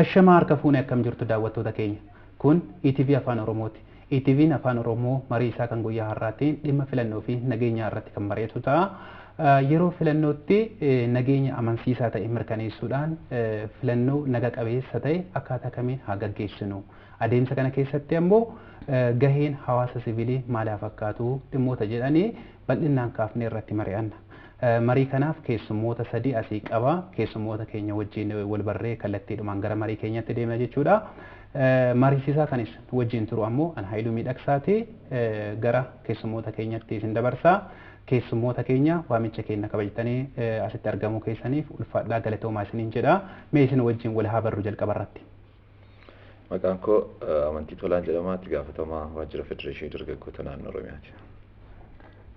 Ashama harka fuunee akkam jirtu daawwattoota keenya. Kun ETV Afaan Oromooti. ETV'n Afaan Oromoo marii isaa kan guyyaa har'aatiin dhimma filannoo fi nageenya irratti kan mari'atu ta'a. Yeroo filannootti nageenya amansiisaa ta'e mirkaneessuudhaan filannoo naga qabeessa ta'e akkaataa kamiin haa gaggeessinu. Adeemsa kana keessatti ammoo gaheen hawaasa sivilii maal haa fakkaatu dhimmoota jedhanii bal'inaan kaafnee irratti mari'anna. Marii kanaaf keessummoota sadii asii qaba. Keessummoota keenya wajjin wal barree kallattiidhumaan gara marii keenyatti deemna jechuudha. Mariisisaa kanis wajjin turu ammoo an Haayiluu Miidhagsaati gara keessummoota keenyatti isin dabarsa. Keessummoota keenya waamicha keenya kabajatanii asitti argamuu keessaniif ulfaadhaa galatoomaa isiniin jedha. Mee isin wajjin wal haa barru jalqaba irratti. Maqaan koo Amantii Tolaan jedhama. Itti gaafatamaa waajjira Federeeshinii Dargaggoota Naannoo Oromiyaati.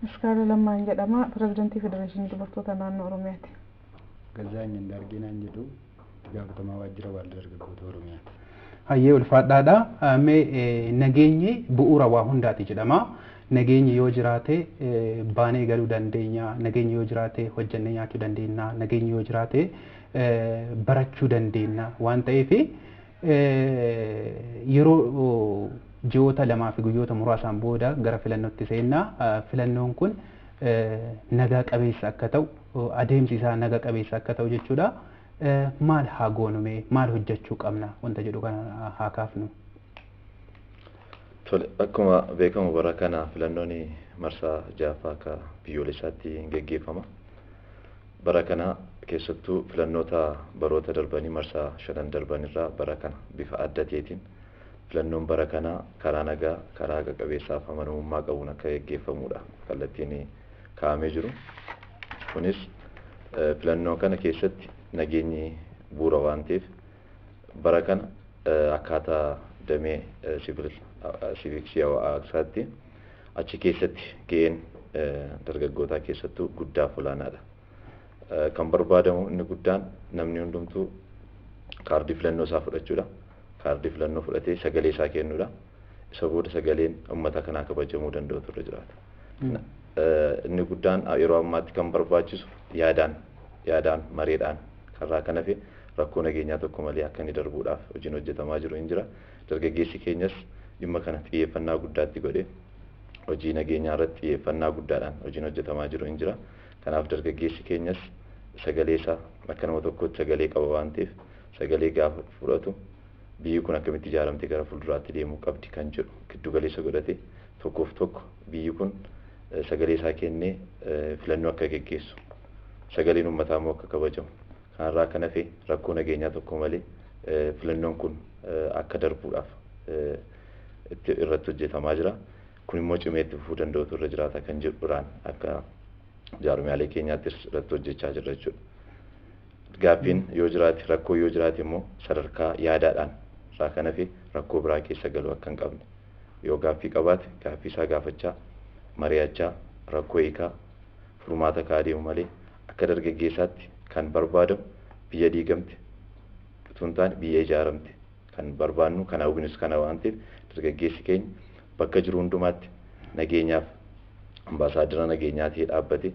Miskaala Lammaan jedhama. Pirezidantii Federeeshinii Dubartoota Naannoo Oromiyaati. Gazaanyin Darginaan jedhu itti gaafatamaa waajjira Waaldaa Dargaggoota Oromiyaati. Hayyee ulfaadhaadha. Mee nageenyi bu'uura waa hundaati jedhama. Nageenyi yoo jiraate baanee galuu dandeenya. Nageenyi yoo jiraate hojjannee nyaachuu dandeenya. Nageenyi yoo jiraate barachuu dandeenya waan ta'eef yeroo ji'oota lamaa fi guyyoota muraasaan booda gara filannootti seenna. Filannoon kun nagaa qabeessa akka ta'u adeemsi isaa nagaa qabeessa akka ta'u jechuudha. Maal haa goonume maal hojjechuu qabna wanta jedhu kana haa kaafnu. Tole akkuma beekamu bara kana filannoon marsaa ja'affaa akka biyyoolessaatti gaggeeffama. Bara kana keessattuu filannoota baroota darbanii marsaa 5 darbanirraa bara kana bifa adda ta'eetiin filannoon bara kana karaa nagaa karaa haqa qabeessaa fi amanamummaa qabuun akka gaggeeffamudha kallattiin kaa'amee jiru. Kunis filannoo kana keessatti nageenyi bu'uura waan ta'eef bara kana akkaataa damee siiviksii hawaasaatti achi keessatti ga'een dargaggootaa keessattuu guddaa olaanaadha. Kan barbaadamu inni guddaan namni hundumtuu kaardii filannoo isaa fudhachuudha. Kaardii filannoo fudhatee sagalee isaa kennuudha. Isa booda sagaleen uummata kanaa kabajamuu danda'u turre jiraata. Inni guddaan yeroo ammaatti kan barbaachisu yaadaan mareedhaan karaa kana fi rakkoo nageenyaa tokko malee akka inni darbuudhaaf hojiin hojjetamaa jiru hin jira. Dargaggeessi keenyas dhimma kana xiyyeeffannaa guddaatti godhee hojii nageenyaa irratti xiyyeeffannaa guddaadhaan hojiin hojjetamaa jiru hin jira. Kanaaf dargaggeessi keenyas sagalee isaa akka nama tokkotti sagalee qaba waan ta'eef sagalee gaafa fudhatu biyyi kun akkamitti ijaaramte gara fuulduraatti deemuu qabdi kan jedhu giddu galeessa godhate tokkoof tokko biyyi kun sagalee isaa kennee filannoo akka gaggeessu sagaleen uummataa immoo akka kabajamu kanarraa kan hafe rakkoo nageenyaa tokko malee filannoon kun akka darbuudhaaf irratti hojjetamaa jira. Kun immoo cimee itti fufuu danda'u irra jiraata kan jedhuudhaan akka jaarmiyaalee keenyaattis irratti hojjechaa jirra jechuudha. Gaaffiin yoo jiraate rakkoo yoo jiraate immoo sadarkaa yaadaadhaan irraa kan hafe rakkoo biraa keessa galuu akka hin qabne yoo gaaffii qabaate gaaffii isaa gaafachaa mari'achaa rakkoo hiikaa furmaata kaa'aa deemu malee akka dargaggeessaatti kan barbaadamu biyya diigamte utuu hin taane biyya ijaaramte kan barbaannu kan hawwinus kana waan ta'eef dargaggeessi keenya bakka jiru hundumaatti nageenyaaf ambaasaadara nageenyaa ta'ee dhaabbate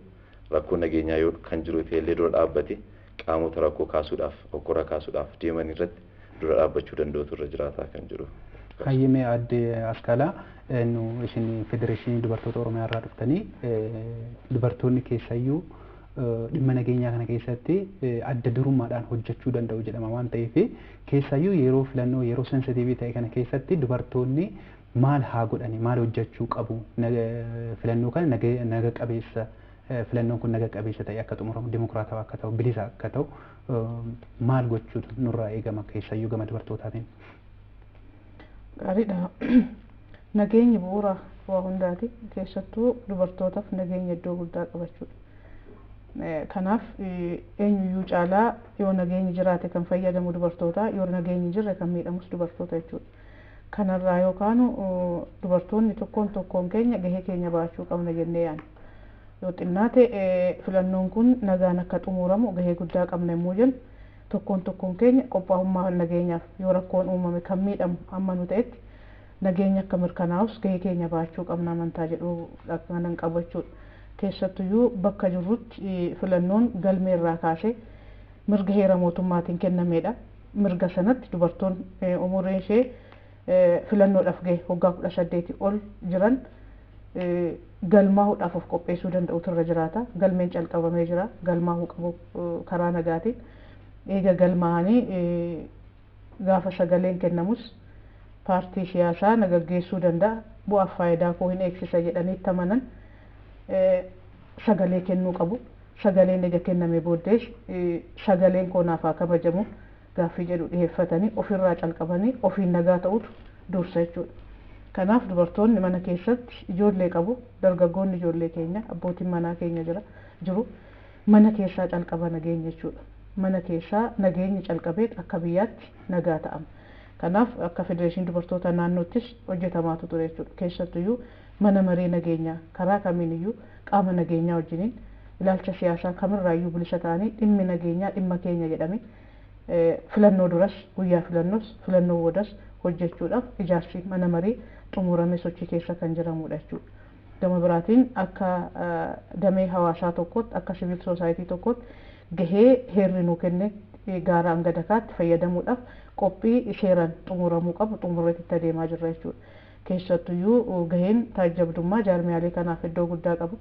rakkoo nageenyaa yoo kan jiru ta'ellee dura dhaabbate qaamota rakkoo kaasuudhaaf hokkora kaasuudhaaf deeman irratti dura dhaabbachuu danda'utu irra jiraataa kan jiru. Hayyimee adde Askaalaa nu isin Federeeshinii Dubartoota Oromiyaa irraa dhuftanii dubartoonni keessayyuu dhimma nageenyaa kana keessatti adda durummaadhaan hojjechuu danda'u jedhama waan ta'eef keessayyuu yeroo filannoo yeroo sensitiivii ta'e kana keessatti dubartoonni maal haa godhani maal hojjechuu qabu filannoo kana naga qabeessa filannoon kun naga qabeessa ta'e akka xumuramu dimokiraatawaa akka ta'u bilisa akka ta'u maal gochuutu nurraa eegama keessayyuu gama dubartootaatiin. Gaariidha. Nageenyi bu'uura waa hundaati. Keessattuu dubartootaaf nageenya iddoo guddaa qabachuudha. Kanaaf eenyuyyuu caalaa yoo nageenyi jiraate kan fayyadamu dubartoota yoo nageenyi jirre kan miidhamus dubartoota jechuudha. Kanarraa yookaan dubartoonni tokkoon keenya gahee keenya baachuu qabna jennee yaadna. Yoo xinnaate filannoon kun nagaan akka xumuramu gahee guddaa qabna yommuu jennu tokkoon keenya qophaa'ummaa nageenyaaf yoo rakkoon uumame kan miidhamu amma nu ta'etti nageenya akka mirkanaa'us gahee keenya baachuu qabna amantaa jedhu kanan qabu jechuudha. Keessattuyyuu bakka jirrutti filannoon galmee irraa kaasee mirga heera mootummaatiin kennameedha. mirga sanatti dubartoonni umuriin ishee filannoodhaaf gahe waggaa 18 ol jiran galmaa'uudhaaf of qopheessuu danda'utu irra jiraata. Galmeen calqabamee jira. Galmaa'uu qabu karaa nagaatiin. Eega galmaa'anii gaafa sagaleen kennamus paartii siyaasaa nagaggeessuu danda'a. Bu'aaf faayidaa koo hin eegsisa jedhanii itti amanan sagalee kennuu qabu. Sagaleen eega kenname booddees sagaleen koo naaf haa kabajamu gaaffii jedhu dhiyeeffatanii ofirraa calqabanii ofiin nagaa ta'utu dursa jechuudha. Kanaaf dubartoonni mana keessatti ijoollee qabu, dargaggoonni ijoollee keenya, abbootiin manaa keenya jiru mana keessaa calqaba nageenya jechuudha. Mana keessaa nageenyi calqabee akka biyyaatti nagaa ta'ama. Kanaaf akka federeeshinii dubartoota naannoottis hojjetamaatu ture jechuudha. Keessattuyyuu mana maree nageenyaa karaa kamiiniyyuu qaama nageenyaa wajjiniin ilaalcha siyaasaa kamirraayyuu bilisa ta'anii dhimmi nageenyaa dhimma keenya jedhame filannoo duras guyyaa filannoos filannoo boodas hojjechuudhaaf ijaarsi mana marii xumuramee sochii keessa kan jiramudha jechuudha. Gama biraatiin akka damee hawaasaa tokkotti akka siviil soosaayitii tokkotti gahee heerri nuu kenne gaara hanga dakaatti fayyadamuudhaaf qophii seeraan xumuramuu qabu xumureetti itti adeemaa jirra jechuudha. Keessattuyyuu gaheen taajjabdummaa jaarmiyaalee kanaaf iddoo guddaa qabu.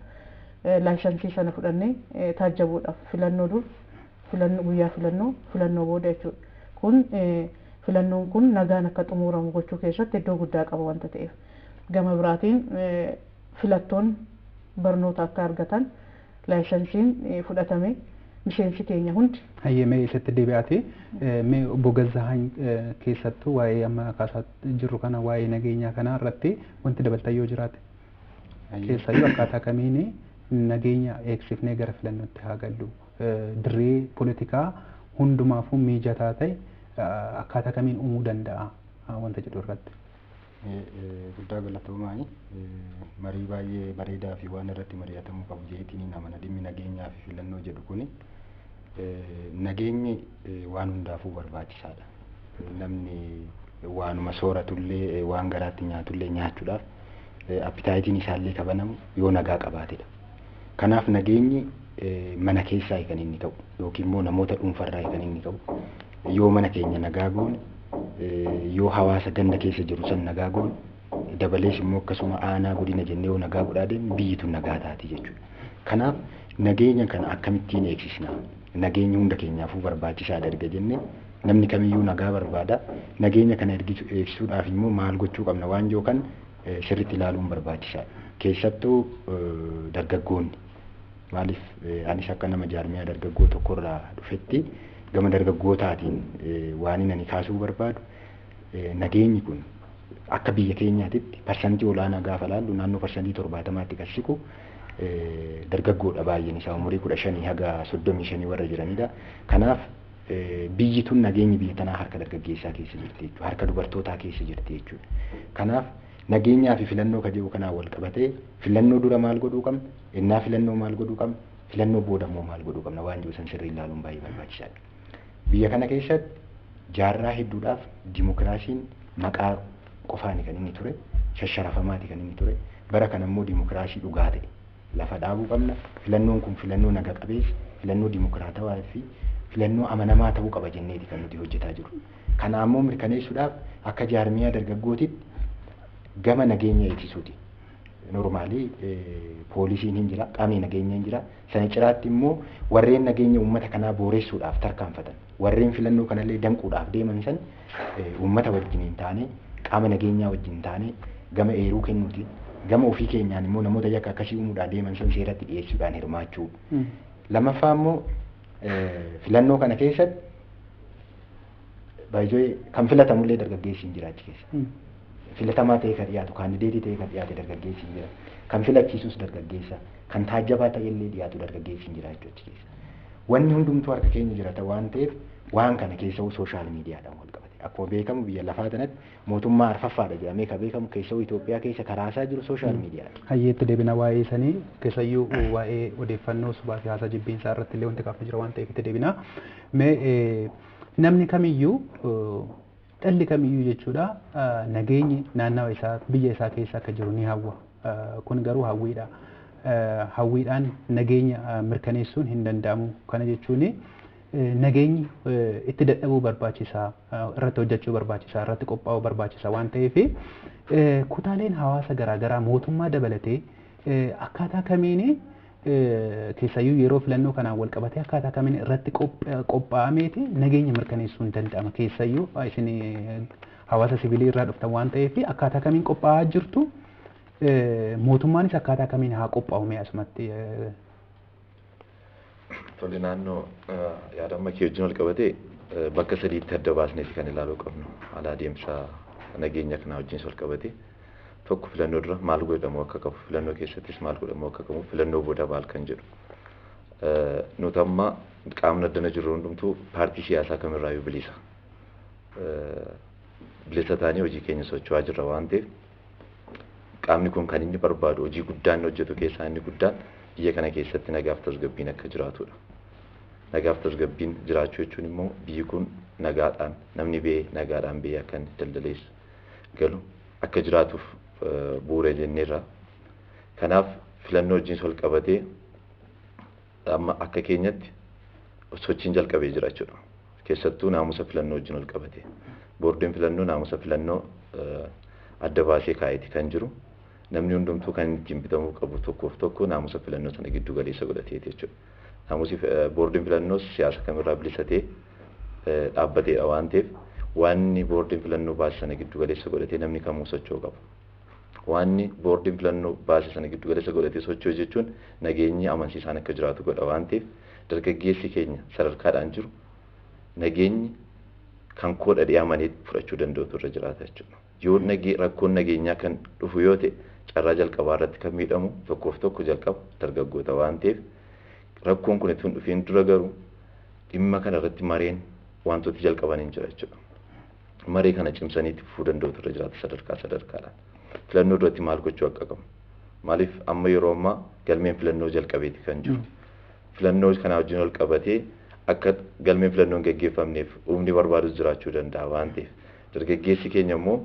Laayisansii sana fudhannee taajjabuudhaaf filannoo dur guyyaa filannoo booda jechuudha. Kun filannoon kun nagaan akka xumuramu gochuu keessatti iddoo guddaa qaba wanta ta'eef. Gama biraatiin filattoon barnoota akka argatan laayisansiin fudhatame miseensi keenya hundi. Hayyamee isatti deebi'aati. Mee obbo Gazzahaan keessattuu waa'ee amma kaasaa jirru kana waa'ee nageenyaa kana irratti wanti dabalataa yoo jiraate keessayyuu akkaataa kamiin nageenya eegsifnee gara filannootti haa gallu. Dirree poolitikaa hundumaafuu mijataa ta'e akkaataa kamiin uumuu danda'a wanta jedhu irratti. Guddaa galatoomaani marii baay'ee bareedaa fi waan irratti mari'atamuu qabu jeetiin namana dhimmi nageenyaa fi filannoo jedhu kuni nageenyi waan hundaafuu barbaachisaadha. Namni waanuma sooratullee waan garaatti nyaatullee nyaachuudhaaf appitaayitiin isaallee kabanamu yoo nagaa qabaatedha. Kanaaf nageenyi mana keessaa kan inni ta'u yookiin immoo namoota dhuunfarraa kan inni ta'u yoo mana keenya nagaa goone yoo hawaasa ganda keessa jiru san nagaa goone dabalees immoo akkasuma aanaa godina jennee yoo nagaa godhaa deemne biyyi tun nagaa taati jechuudha. Kanaaf nageenya kana akkamittiin eegsisna? Nageenyi hunda keenyaafuu barbaachisaadha erga jennee namni kamiyyuu nagaa barbaada. Nageenya kana eegsisuudhaaf immoo maal gochuu qabna waan jiru kan sirriitti ilaaluun barbaachisaadha. Keessattuu dargaggoonni maaliif anis akka nama jaarmiyaa dargaggoo tokkorraa dhufetti gama dargaggootaatiin waan inni kaasuu barbaadu nageenyi kun akka biyya keenyaatitti parsantii olaanaa gaafa laallu naannoo parsantii 70tti kan siqu dargaggoodha baay'een isaa umurii 15 haga 35 warra jiranidha. Kanaaf biyyi tun nageenyi biyya tanaa harka dargaggeessaa keessa jirti jechuudha. Harka dubartootaa keessa jirti jechuudha. Kanaaf nageenyaa fi filannoo ka jedhu kanaan wal qabatee filannoo dura maal godhuu qabna? Innaa filannoo maal godhuu qabna? Filannoo booda immoo maal godhuu qabna? Waan jiru san sirrii ilaaluun baay'ee barbaachisaadha. Biyya kana keessatti jaarraa hedduudhaaf dimokiraasiin maqaa qofaani kan inni ture, shasharafamaati kan inni ture. Bara kana immoo dimokiraasii dhugaa ta'e lafa dhaabuu qabna. Filannoon kun filannoo naga qabeessa, filannoo dimokiraatawaa fi filannoo amanamaa ta'uu qaba jenneeti kan nuti hojjetaa jiru. Kana ammoo mirkaneessuudhaaf akka jaarmiyaa dargaggootitti gama nageenya eegsisuuti. Normaalii poolisiin hin jira, qaamni nageenya hin jira. Sana ciraatti immoo warreen nageenya uummata kanaa booressuudhaaf tarkaanfatan, warreen filannoo kanallee danquudhaaf deeman san uummata wajjin hin taane, qaama nageenyaa wajjin taane gama eeruu kennuuti. Gama ofii keenyaan immoo namoota yakka akkasii uumuudhaan deeman san seeratti dhiyeessuudhaan hirmaachuu. Lammaffaa immoo filannoo kana keessatti baay'ee kan filatamullee dargaggeessi hin jira achi keessa. Filatamaa ta'e kan dhiyaatu, kaandideetii ta'e kan dhiyaate dargaggeessi hin jira. Kan filachiisus dargaggeessa, kan taajjabaa ta'ellee dhiyaatu dargaggeessi hin jira jechuudha achi keessa. Wanni hundumtuu harka keenya jirata waan ta'eef waan kana keessa sooshaal miidiyaadhaan wal qabate. Akkuma beekamu biyya lafaa kanatti mootummaa arfaffaadha jedhamee kan beekamu keessa Itoophiyaa keessa karaasaa jiru sooshaal miidiyaadha. Hayyeetti deebina waa'ee sanii keessayyuu waa'ee odeeffannoo subaa siyaasaa jibbiinsaa irratti illee wanti kaafamee jira waan ta'eef itti deebina. Mee namni kamiyyuu dhalli kamiyyuu jechuudha nageenyi naannawa isaa biyya isaa keessa akka jiru ni hawwa. Kun garuu hawwiidha. Hawwiidhaan nageenya mirkaneessuun hin danda'amu. Kana jechuun nageenyi itti dadhabuu barbaachisaa, irratti hojjechuu barbaachisaa, irratti qophaa'uu barbaachisaa waan ta'eef kutaaleen hawaasa garaagaraa mootummaa dabalatee akkaataa kamiin keessayyuu yeroo filannoo kanaan wal qabatee akkaataa kamiin irratti qophaa'ameeti nageenya mirkaneessuu hin danda'ama. Keessayyuu isin hawaasa sivilii irraa dhuftan waan ta'eef akkaataa kamiin qophaa'aa jirtu mootummaanis akkaataa kamiin haa qophaa'u mee asumatti. Tole naannoo yaadamma kee wajjin wal qabatee bakka sadiitti adda baasneeti kan ilaaluu qabnu. Haala adeemsa nageenya kanaa wajjin wal qabatee tokko filannoo dura maal godhamu akka qabu, filannoo keessattis maal godhamu akka qabu, filannoo booda maal kan jedhu. Nuti amma qaamni addana jirru hundumtuu paartii siyaasaa kamirraayyuu bilisa. Bilisa taanee hojii keenya socho'aa jirra waan ta'eef qaamni kun kan inni barbaadu hojii guddaan hojjetu keessaa inni guddaan biyya kana keessatti nagaaf tasgabbiin akka jiraatudha. Nagaaf tasgabbiin jiraachuu jechuun immoo biyyi kun nagaadhaan namni bee nagaadhaan bee akka inni daldalees galu akka jiraatuuf bu'uura jenneerra. Kanaaf filannoo wajjin wal qabatee amma akka keenyatti sochiin jalqabee jira jechuudha. Keessattuu naamusa filannoo wajjin wal qabatee boordiin filannoo naamusa filannoo adda baasee kaa'eeti kan jiru. Namni hundumtuu kan ittiin bitamuu qabu tokkoof tokko naamusa filannoo sana giddu galeessa godhateeti jechuudha. Naamusi boordiin filannoo siyaasa kamirraa bilisatee dhaabbateedha waan ta'eef waanni boordiin filannoo baase sana giddu galeessa godhatee namni kamuu socho'uu qaba. Waanni boordiin filannoo baase sana giddu galeessa godhatee socho'u jechuun nageenyi amansiisaan akka jiraatu godha waan ta'eef dargaggeessi keenya sadarkaadhaan jiru nageenyi kan koodha dhiyaamanii fudhachuu danda'utu irra jiraata jechuudha. Yoo rakkoon nageenyaa kan dhufu yoo ta'e carraa jalqabaa irratti kan miidhamu tokkoof tokko jalqaba dargaggoota waan ta'eef rakkoon kun ittiin dhufiin dura garuu dhimma kana irratti mareen wantoota jalqaban hin jira jechuudha. Maree kana cimsanii itti fufuu danda'utu irra jiraata sadarkaadhaan. Filannoo duratti maal gochuu akka qabu. Maaliif amma yeroo ammaa galmeen filannoo jalqabeeti kan jiru. Filannoo kana wajjin wal qabatee akka galmeen filannoo hin gaggeeffamneef humni barbaadus jiraachuu danda'a waan ta'eef dargaggeessi keenya immoo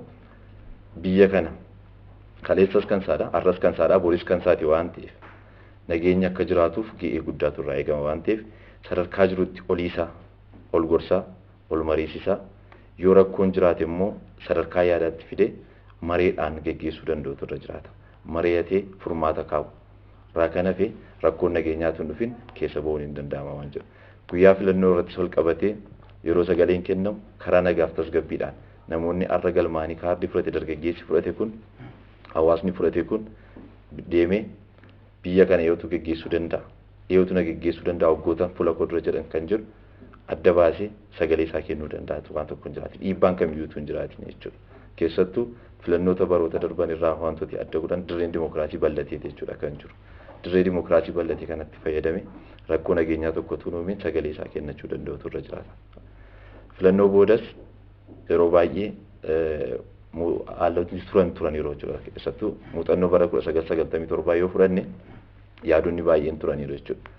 biyya kana kaleessas kan saadha, har'as kan saadha, booris kan saati waan ta'eef nageenya akka jiraatuuf ga'ee guddaatu irraa eegama waan ta'eef sadarkaa jirutti oliisaa, ol gorsaa, ol mariisisaa yoo rakkoon jiraate immoo sadarkaa yaadaatti fidee mareedhaan gaggeessuu danda'utu irra jiraata. Mareeyatee furmaata kaa'u. Irraa kan hafe rakkoon nageenyaatu hin dhufin keessa ba'uun hin danda'ama waan jedhu. Guyyaa filannoo irratti wal qabatee yeroo sagaleen kennamu karaa nagaaf tasgabbiidhaan namoonni arra galmaanii kaardii fudhate dargaggeessi fudhate kun hawaasni fudhate kun deemee biyya kana eeyyotu gaggeessuu danda'a. Eeyyotu na gaggeessuu danda'a waggoota fuula kodura jedhan kan jiru adda baasee sagalee isaa kennuu danda'a waan tokko hin jiraatin dhiibbaan kamiyyuutu hin jiraatin jechuudha. Keessattuu filannoota baroota darban irraa wantooti adda godhan dirreen dimokiraasii bal'atee jechuudha kan jiru. Dirree dimokiraasii bal'atee kanatti fayyadame rakkoo nageenyaa tokko tunuumiin sagalee isaa kennachuu danda'utu irra jiraata. Filannoo boodas yeroo baay'ee haalotni turan yeroo jira keessattuu muuxannoo bara 1997 yoo fudhanne yaadonni baay'een turaniiru jechuudha.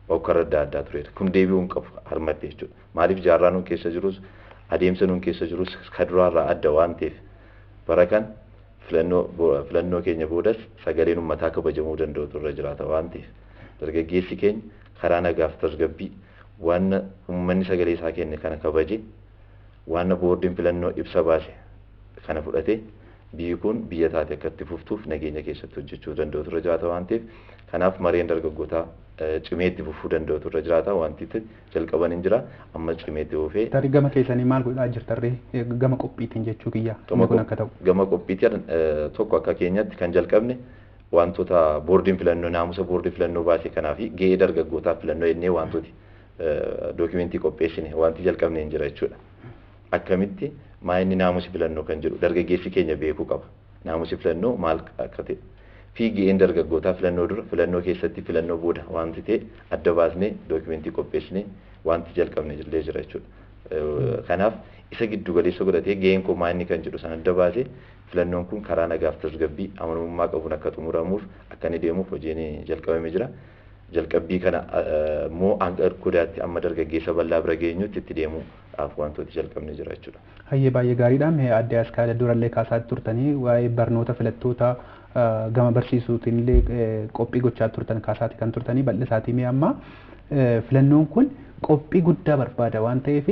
Okkara adda addaa tureera. Kun deebi'uu hin qabu harmatte jechuudha. Maaliif jaarraa nuun keessa jirus adeemsa nuun keessa jirus kaduraarraa adda waan ta'eef bara kan filannoo keenya boodas sagaleen uummataa kabajamuu danda'utu irra jiraata waan ta'eef dargaggeessi keenya karaa nagaaf tasgabbii waan uummanni sagalee isaa kenne kana kabaje waan boordiin filannoo ibsa baase kana fudhate biyyi kun biyya taate akka itti fuftuuf nageenya keessatti hojjechuu danda'utu irra jiraata waan ta'eef kanaaf mareen dargaggootaa cimee itti fufuu danda'utu irra jiraata wanti jalqaban hin jira amma cimee itti fufee. Tarii gama keessanii maal godhaa jirtarree gama qophiitiin jechuu kiyya kun akka ta'u. Gama qophiitiin tokko akka keenyatti kan jalqabne wantoota boordiin filannoo naamusa boordiin filannoo baase kanaa fi gahee dargaggootaa filannoo jennee wantooti dookimentii qopheessine wanti jalqabne hin jira jechuudha. Akkamitti maayinni naamusi filannoo kan jedhu dargaggeessi keenya beekuu qaba. Naamusi filannoo maal akka ta'e fi gaheen dargaggootaa filannoo dura filannoo keessatti filannoo booda wanti ta'e adda baasnee dookimentii qopheessine wanti jalqabne jira jechuudha. Kanaaf isa giddu galeessa godhatee gaheen koo maayinni kan jedhu sana adda baasee filannoon kun karaa nagaaf tasgabbii amanamummaa qabuun akka xumuramuuf akka inni deemuuf hojiin jalqabamee jira. Jalqabbii kana immoo hanga godaatti amma dargaggeessa bal'aa bira geenyutti itti deemuudhaaf wantooti jalqabne jira jechuudha. Hayyee baay'ee gaariidhaan adde askaala durallee kaasaa turtanii waa'ee barnoota filattoota gama barsiisuutiin illee qophii gochaa turtan kaasaati kan turtanii bal'isaatii mee amma filannoon kun qophii guddaa barbaada waan ta'eef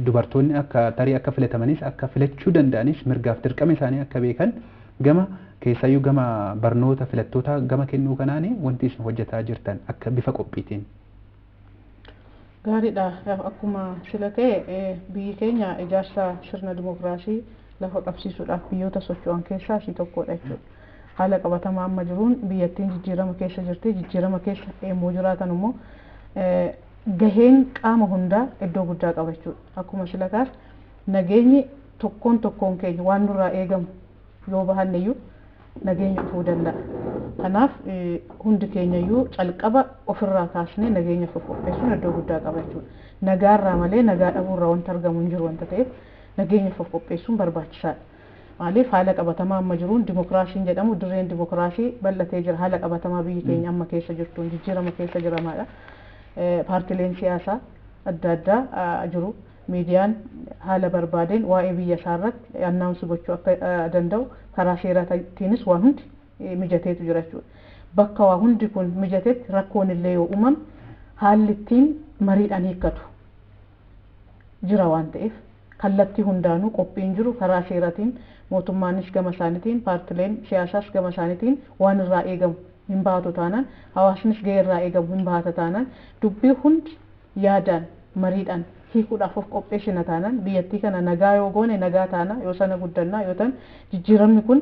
dubartoonni akka tarii akka filatamanis akka filachuu danda'anis mirgaaf dirqama isaanii akka beekan gama keessayyuu gama barnoota filattoota gama kennuu kanaani wanti isin hojjetaa jirtan akka bifa qophiitiin. Gaariidha. Akkuma sila ta'e biyyi keenya ijaarsa sirna dimookiraasii lafa qabsiisuudhaaf biyyoota socho'an keessaa ishii tokkodha jechuudha. Haala qabatamaa amma jiruun biyyattiin jijjiirama keessa jirti. Jijjiirama keessa yommuu jiraatan immoo gaheen qaama hundaa iddoo guddaa qaba jechuudha. Akkuma sila kaas nageenyi tokkoon keenya waan nurraa eegamu yoo bahanneyyuu nageenya dhufuu danda'a. Kanaaf hundi keenyayyuu calqaba ofirraa kaasnee nageenya qopheessuun iddoo guddaa qaba jechuudha. Nagaarraa malee nagaa dhabuurraa wanta argamu hin jiru wanta ta'eef nageenya qopheessuun barbaachisaadha. Maaliif haala qabatamaa amma jiruun dimookiraasiin jedhamu dirreen dimookiraasii bal'atee jira. Haala qabatamaa biyyi keenya amma keessa jirtuun jijjiirama keessa jiramaadha. Paartileen siyaasaa adda addaa jiru. Miidiyaan haala barbaadeen waa'ee biyya isaa irratti annaawunsi gochuu akka danda'u karaa seeraatiinis waan hundi mijateetu jira jechuudha. Bakka waa hundi kun mijateetti rakkoon illee yoo uumame haalli ittiin mariidhaan hiikkatu jira waan ta'eef kallattii hundaanuu qophiin jiru karaa seeraatiin mootummaanis gama isaaniitiin paartileen siyaasaas gama isaaniitiin waan irraa eegamu hin bahatu taanaan hawaasnis gahee irraa eegamu hin bahata taanaan dubbii hundi yaadaan mariidhaan hiikuudhaaf of qopheessina taanaan biyyattii kana nagaa yoo goone nagaa taana yoo sana guddannaa yoo ta'an jijjiiramni kun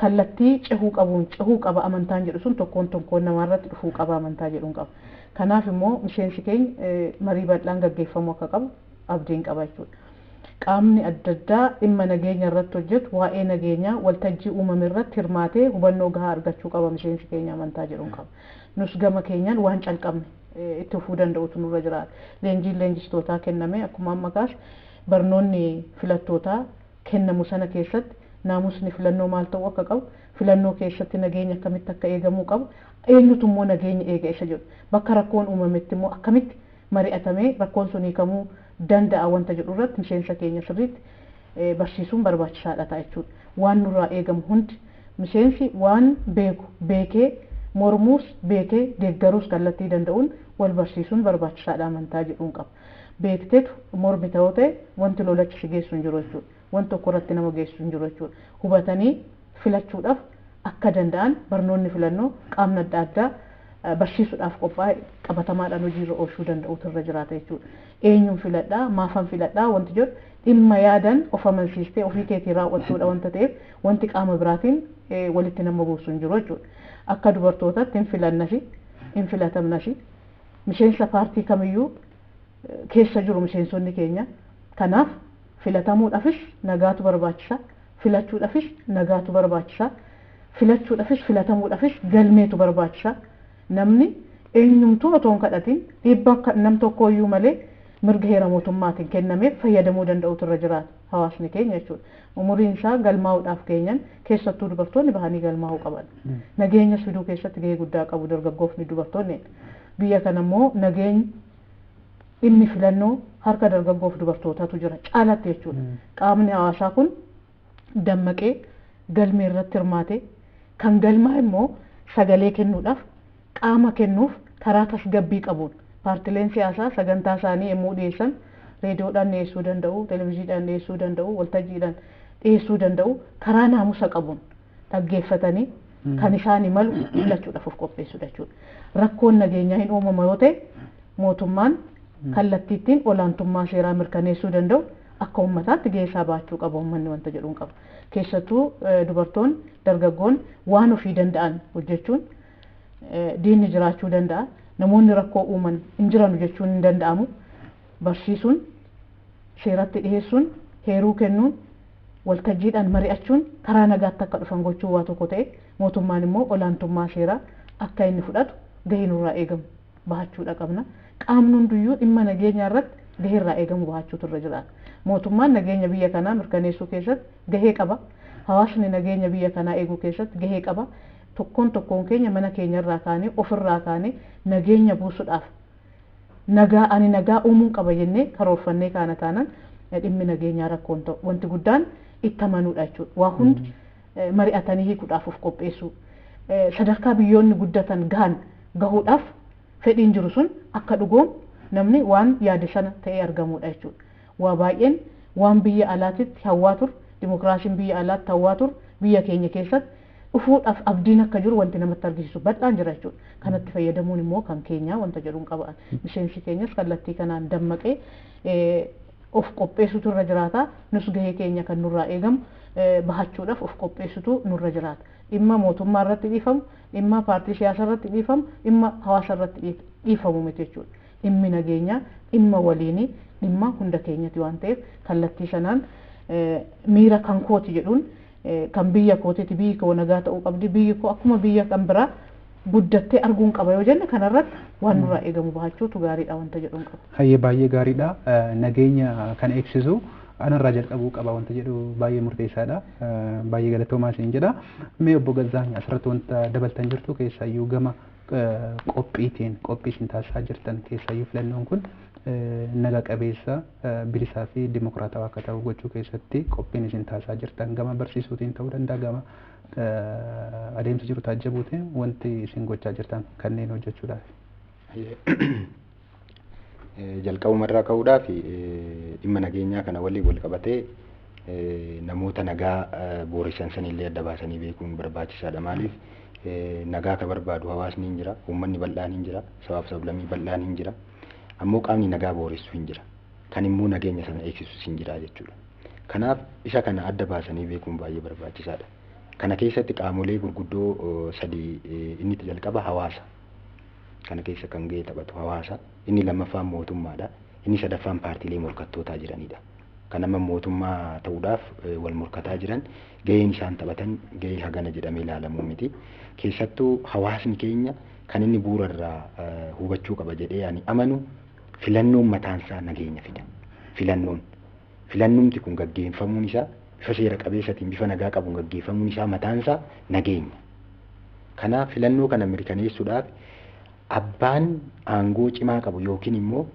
kallattii cehuu qaba amantaan jedhu sun tokkoon namaarratti dhufuu qaba amantaa jedhuun qaba. Kanaaf immoo miseensi keenya marii bal'aan gaggeeffamuu akka qabu abdiin qaba jechuudha. Qaamni adda addaa dhimma nageenya irratti hojjetu waa'ee nageenyaa waltajjii uumame irratti hirmaatee hubannoo gahaa argachuu qaba miseensi keenya amantaa jedhuun qaba. Nus gama keenyaan waan calqabne itti fufuu danda'utu nurra jiraata. Leenjiin leenjistootaa kenname akkuma amma kaas barnoonni filattootaa kennamu sana keessatti naamusni filannoo maal ta'uu akka qabu filannoo keessatti nageenya akkamitti akka eegamuu qabu eenyutu immoo nageenya eega isa jedhu bakka rakkoon uumametti immoo akkamitti mari'atamee rakkoon sun hiikamuu danda'a wanta jedhu irratti miseensa keenya sirriitti barsiisuun barbaachisaadha ta'a jechuudha. Waan nurraa eegamu hundi miseensi waan beekee mormuus beekee deeggaruus kallattii danda'uun wal barsiisuun barbaachisaadha amantaa jedhuun qaba. Beekteetu mormi ta'uu ta'e wanti lolachi geessu hin jiru jechuudha. Wanti tokko irratti nama geessu hin jiru jechuudha. Hubatanii filachuudhaaf akka danda'an barnoonni filannoo qaamni adda addaa barsiisuudhaaf qophaa'e qabatamaadhaan hojiirra oolchuu danda'utu irra jiraata jechuudha. Eenyuun filadhaa maafan filadhaa wanti jedhu dhimma yaadan of amansiistee ofii keetii raawwachuudha wanta ta'eef wanti qaama biraatiin walitti nama buusu hin jiru jechuudha. Akka dubartootaatti hin filannasi hin filatamnasi miseensa paartii kamiyyuu keessa jiru miseensonni keenya kanaaf filatamuudhaafis nagaatu barbaachisa filachuudhaafis nagaatu barbaachisa filachuudhaafis filatamuudhaafis galmeetu barbaachisa namni eenyumtuu otoo hin kadhatin dhiibbaa nam tokkooyyuu malee mirga heera mootummaatiin kennameef fayyadamuu danda'utu irra jiraata hawaasni keenya jechuudha. Umuriin isaa galmaa'uudhaaf keenyan keessattuu dubartoonni bahanii galmaa'uu qaban. Nageenya fiduu keessatti gahee guddaa qabu dargaggoofni dubartoonni. Biyya kana immoo nageenyi dhimmi filannoo harka dargaggoof dubartootaatu jira caalatti jechuudha. Qaamni hawaasaa kun dammaqee galmee irratti hirmaate kan galmaa immoo sagalee kennuudhaaf qaama kennuuf karaa tasgabbii qabuun paartileen siyaasaa sagantaa isaanii yommuu dhiyeessan reediyoodhaan dhiyeessuu danda'u, televezyiidhaan dhiyeessuu danda'u, waltajjiidhaan dhiyeessuu danda'u karaa naamusa qabuun dhaggeeffatanii kan isaanii malu filachuudhaaf of qopheessudha jechuudha. Rakkoon nageenyaa hin uumama yoo ta'e mootummaan kallattiittiin olaantummaa seeraa mirkaneessuu danda'u akka uummataatti gahee isaa baachuu qaba uummanni wanta jedhuun qaba. Keessattuu dubartoonni dargaggoon waan ofii danda'an hojjechuun diinni jiraachuu danda'a. Namoonni rakkoo uuman hin jiranu jechuun hin danda'amu. Barsiisuun seeratti dhiyeessuun heeruu kennuun waltajjiidhaan mari'achuun karaa nagaatti akka dhufan gochuu waa tokko ta'e mootummaan immoo olaantummaa seeraa akka inni fudhatu gahee nurraa eegamu bahachuudha qabna. Qaamni hundiyyuu dhimma nageenyaa irratti gahee irraa eegamu bahachuutu irra jiraata. Mootummaan nageenya biyya kanaa mirkaneessuu keessatti gahee qaba. Hawaasni nageenya biyya kanaa eeguu keessatti gahee qaba. Tokkoon keenya mana keenya irraa kaanee ofirraa kaanee nageenya buusuudhaaf ani nagaa uumuun qaba jennee karoorfannee kaana taanaan dhimmi nageenyaa rakkoon ta'u wanti guddaan itti amanuudha jechuudha. Waa hundi mari'atanii hiikuudhaaf of qopheessuu sadarkaa biyyoonni guddatan gahuudhaaf fedhiin jiru sun akka dhugoom namni waan yaade sana ta'ee argamudha jechuudha. Waa baay'een waan biyya alaatitti hawwaa tur, dimokiraasiin biyya alaatti hawwaa tur, biyya keenya keessatti dhufuudhaaf abdiin akka jiru wanti namatti argisiisu bal'aan jira jechuudha. Kanatti fayyadamuun immoo kan keenya wanta jedhuun qaba'an. Miseensi keenyas kallattii kanaan dammaqee of qopheessutu irra jiraata. Nus gahee keenya kan nurraa eegamu bahachuudhaaf of qopheessutu nurra jiraata. Dhimma mootummaa irratti dhiifamu, dhimma paartii siyaasaa irratti dhiifamu, dhimma hawaasa irratti dhiifamu miti jechuudha. Dhimmi nageenyaa, dhimma waliinii, dhimma hunda keenyati waan ta'eef kallattii sanaan miira kan kooti jedhuun kan biyya kootiiti biyyi koo nagaa ta'uu qabdi biyyi koo akkuma biyya kan biraa guddattee arguun qaba yoo jenne kanarratti waan nurraa eegamu bahachuutu gaariidha wanta jedhuun qaba. Hayyee baay'ee gaariidha. Nageenya kan eegsisu anarraa jalqabuu qaba wanta jedhu baay'ee murteessaadha. Baay'ee galatoomaa isin jedha. Mee obbo Gazaany asirratti wanta dabaltan jirtu keessayyuu gama qophii isin taasisaa jirtan keessayyuu filannoon kun naga qabeessa bilisaa fi dimokiraatawaa akka ta'u gochuu keessatti qophiin isin taasisaa jirtan gama barsiisuutiin ta'uu danda'a gama adeemsa jiru taajjabuutiin wanti isin gochaa jirtan kanneen hojjechuudhaaf. Jalqabumarraa ka'uudhaaf dhimma nageenyaa kana waliin wal qabatee namoota nagaa booressan sanillee adda baasanii beekuun barbaachisaadha. Maaliif nagaa ka barbaadu hawaasni hin jira, uummanni bal'aan hin jira, sabaaf sablammii bal'aan hin jira. Ammoo qaamni nagaa booressu hin jira. Kan immoo nageenya sana eegsisus hin jira jechuudha. Kanaaf isa kana adda baasanii beekuun baay'ee barbaachisaadha. Kana keessatti qaamolee gurguddoo sadii inni jalqaba hawaasa. Kana keessa kan gahee taphatu hawaasa. Inni lammaffaan mootummaadha. Inni sadaffaan paartiilee morkattootaa jiranidha. Kan amma mootummaa ta'uudhaaf wal morkataa jiran gaheen isaan taphatan gahee hagana jedhamee ilaalamuu miti. Keessattuu hawaasni keenya kan inni bu'uurarraa hubachuu qaba jedhee ani amanu filannoon mataansaa nageenya fida. Filannoomti kun gaggeeffamuun isaa bifa seera qabeessatiin bifa nagaa qabuun gaggeeffamuun isaa mataansaa nageenya. Kanaaf filannoo kana mirkaneessuudhaaf abbaan aangoo cimaa qabu yookiin immoo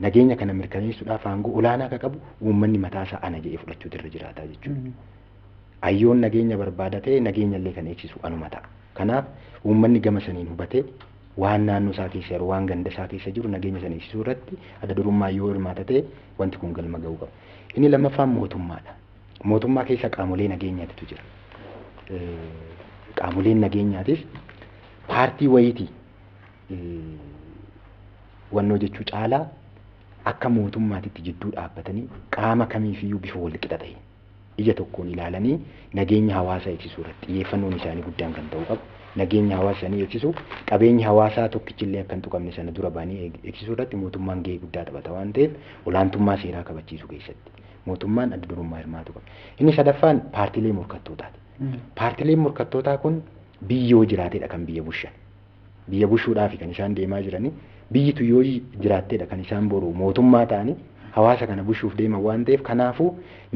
nageenya kana mirkaneessuudhaaf aangoo olaanaa akka qabu uummanni mataasaa ana jedhee fudhachuutu irra jiraata jechuudha. Ayyoon nageenya barbaada ta'e nageenya illee kan eegsisu anuma ta'a. Kanaaf uummanni gama saniin hubatee waan naannoo isaa keessa jiru waan ganda isaa keessa jiru nageenya sana eegsisuu irratti adda durummaa yoo hirmaata ta'e wanti kun galma ga'uu qaba. Inni lammaffaan mootummaadha. Mootummaa keessa qaamolee nageenyaatu jira. Qaamoleen nageenyaatis paartii wayiiti wannoo jechuu caalaa akka mootummaatitti jidduu dhaabbatanii qaama kamiifiyyuu bifa wal qixa ta'e ija tokkoon ilaalanii nageenya hawaasaa eegsisuu irratti xiyyeeffannoon isaanii guddaan kan ta'uu qabu. Nageenya hawaasa sanii eegsisu qabeenya hawaasaa tokkichillee akka hin tuqamne sana dura baanii eegsisuu irratti mootummaan gahee guddaa taphata waan ta'eef olaantummaa seeraa kabachiisuu keessatti mootummaan adda durummaa hirmaatu qaba. Inni sadaffaan paartiilee morkattootaati. Paartiileen morkattootaa kun biyyoo jiraateedha kan biyya bushan. Biyya bushuudhaaf kan isaan deemaa jiranii biyyitu yoo jiraatteedha kan isaan boru mootummaa ta'anii hawaasa kana bushuuf deeman waan ta'eef kanaafuu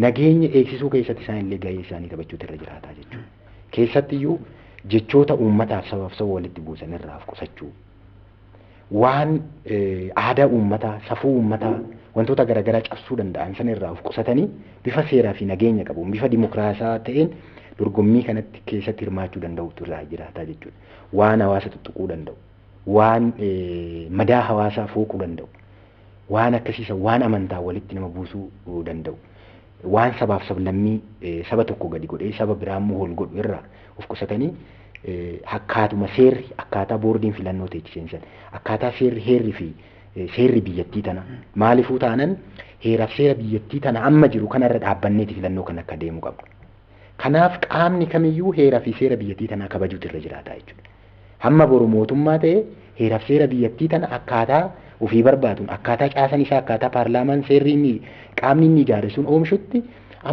nageenya eegsisuu keessatti isaan illee gahee isaanii taphachuutu irra jiraataa jechuudha. Keessattiyyuu jechoota uummataaf sabaaf saba walitti buusan irraa of qusachuu waan aadaa uummataa safuu uummataa wantoota garaagaraa cabsuu danda'an sana irraa of qusatanii bifa seeraa fi nageenya qabuun bifa dimokiraasaa ta'een dorgommii kanatti keessatti hirmaachuu danda'utu irraa jiraataa jechuudha. Waan hawaasa tuttuquu danda'u, waan madaa hawaasaa fooquu danda'u, waan akkasiisa waan amantaa walitti nama buusuu danda'u, waan sabaaf sablammii saba tokko gadi godhee saba biraa immoo ol godhu irraa of qusatanii akkaatuma seerri akkaataa boordiin filannoo ta'etti seensan akkaataa heerri fi seerri biyyattii tana maaliifuu taanan heeraaf seera biyyattii tana amma jiru kanarra dhaabbanneeti filannoo kan akka deemu qabu. Kanaaf qaamni kamiyyuu heeraa fi seera biyyattii tanaa kabajuutu irra jiraata jechuudha. Hamma boru mootummaa ta'e heeraaf seera biyyattii tana akkaataa ofii barbaaduun akkaataa caasan isaa akkaataa paarlaamaan seerri inni qaamni inni ijaare sun oomishutti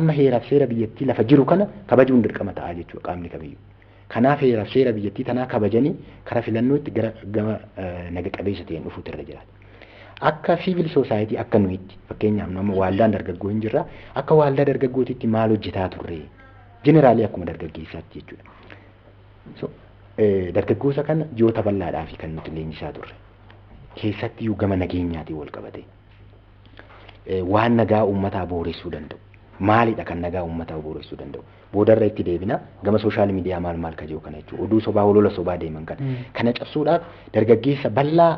amma heeraaf seera biyyattii lafa jiru kana kabajuun dirqama ta'a jechuudha qaamni kamiyyuu. Kanaaf heeraaf seera biyyattii tanaa kabajanii karaa filannootti gara gama naga qabeessa ta'een dhufuutu irra jiraata. Akka siivil soosaayitii akka nuyitti fakkeenyaaf nama waaldaan dargaggoo hin jirra akka waaldaa dargaggootitti maal hojjetaa turre jeneraalii akkuma dargaggeessaatti jechuudha. Dargaggoota kana ji'oota bal'aadhaaf kan nuti leenjisaa turre. Keessattiyyuu gama nageenyaatiin wal qabate waan nagaa uummataa booressuu danda'u maalidha kan nagaa uummataa bu'uureessuu danda'u. Boodarra itti deebina gama sooshaal miidiyaa maal ka jiru kana jechuudha. Oduu sobaa olola sobaa deeman kana cabsuudhaaf dargaggeessa bal'aa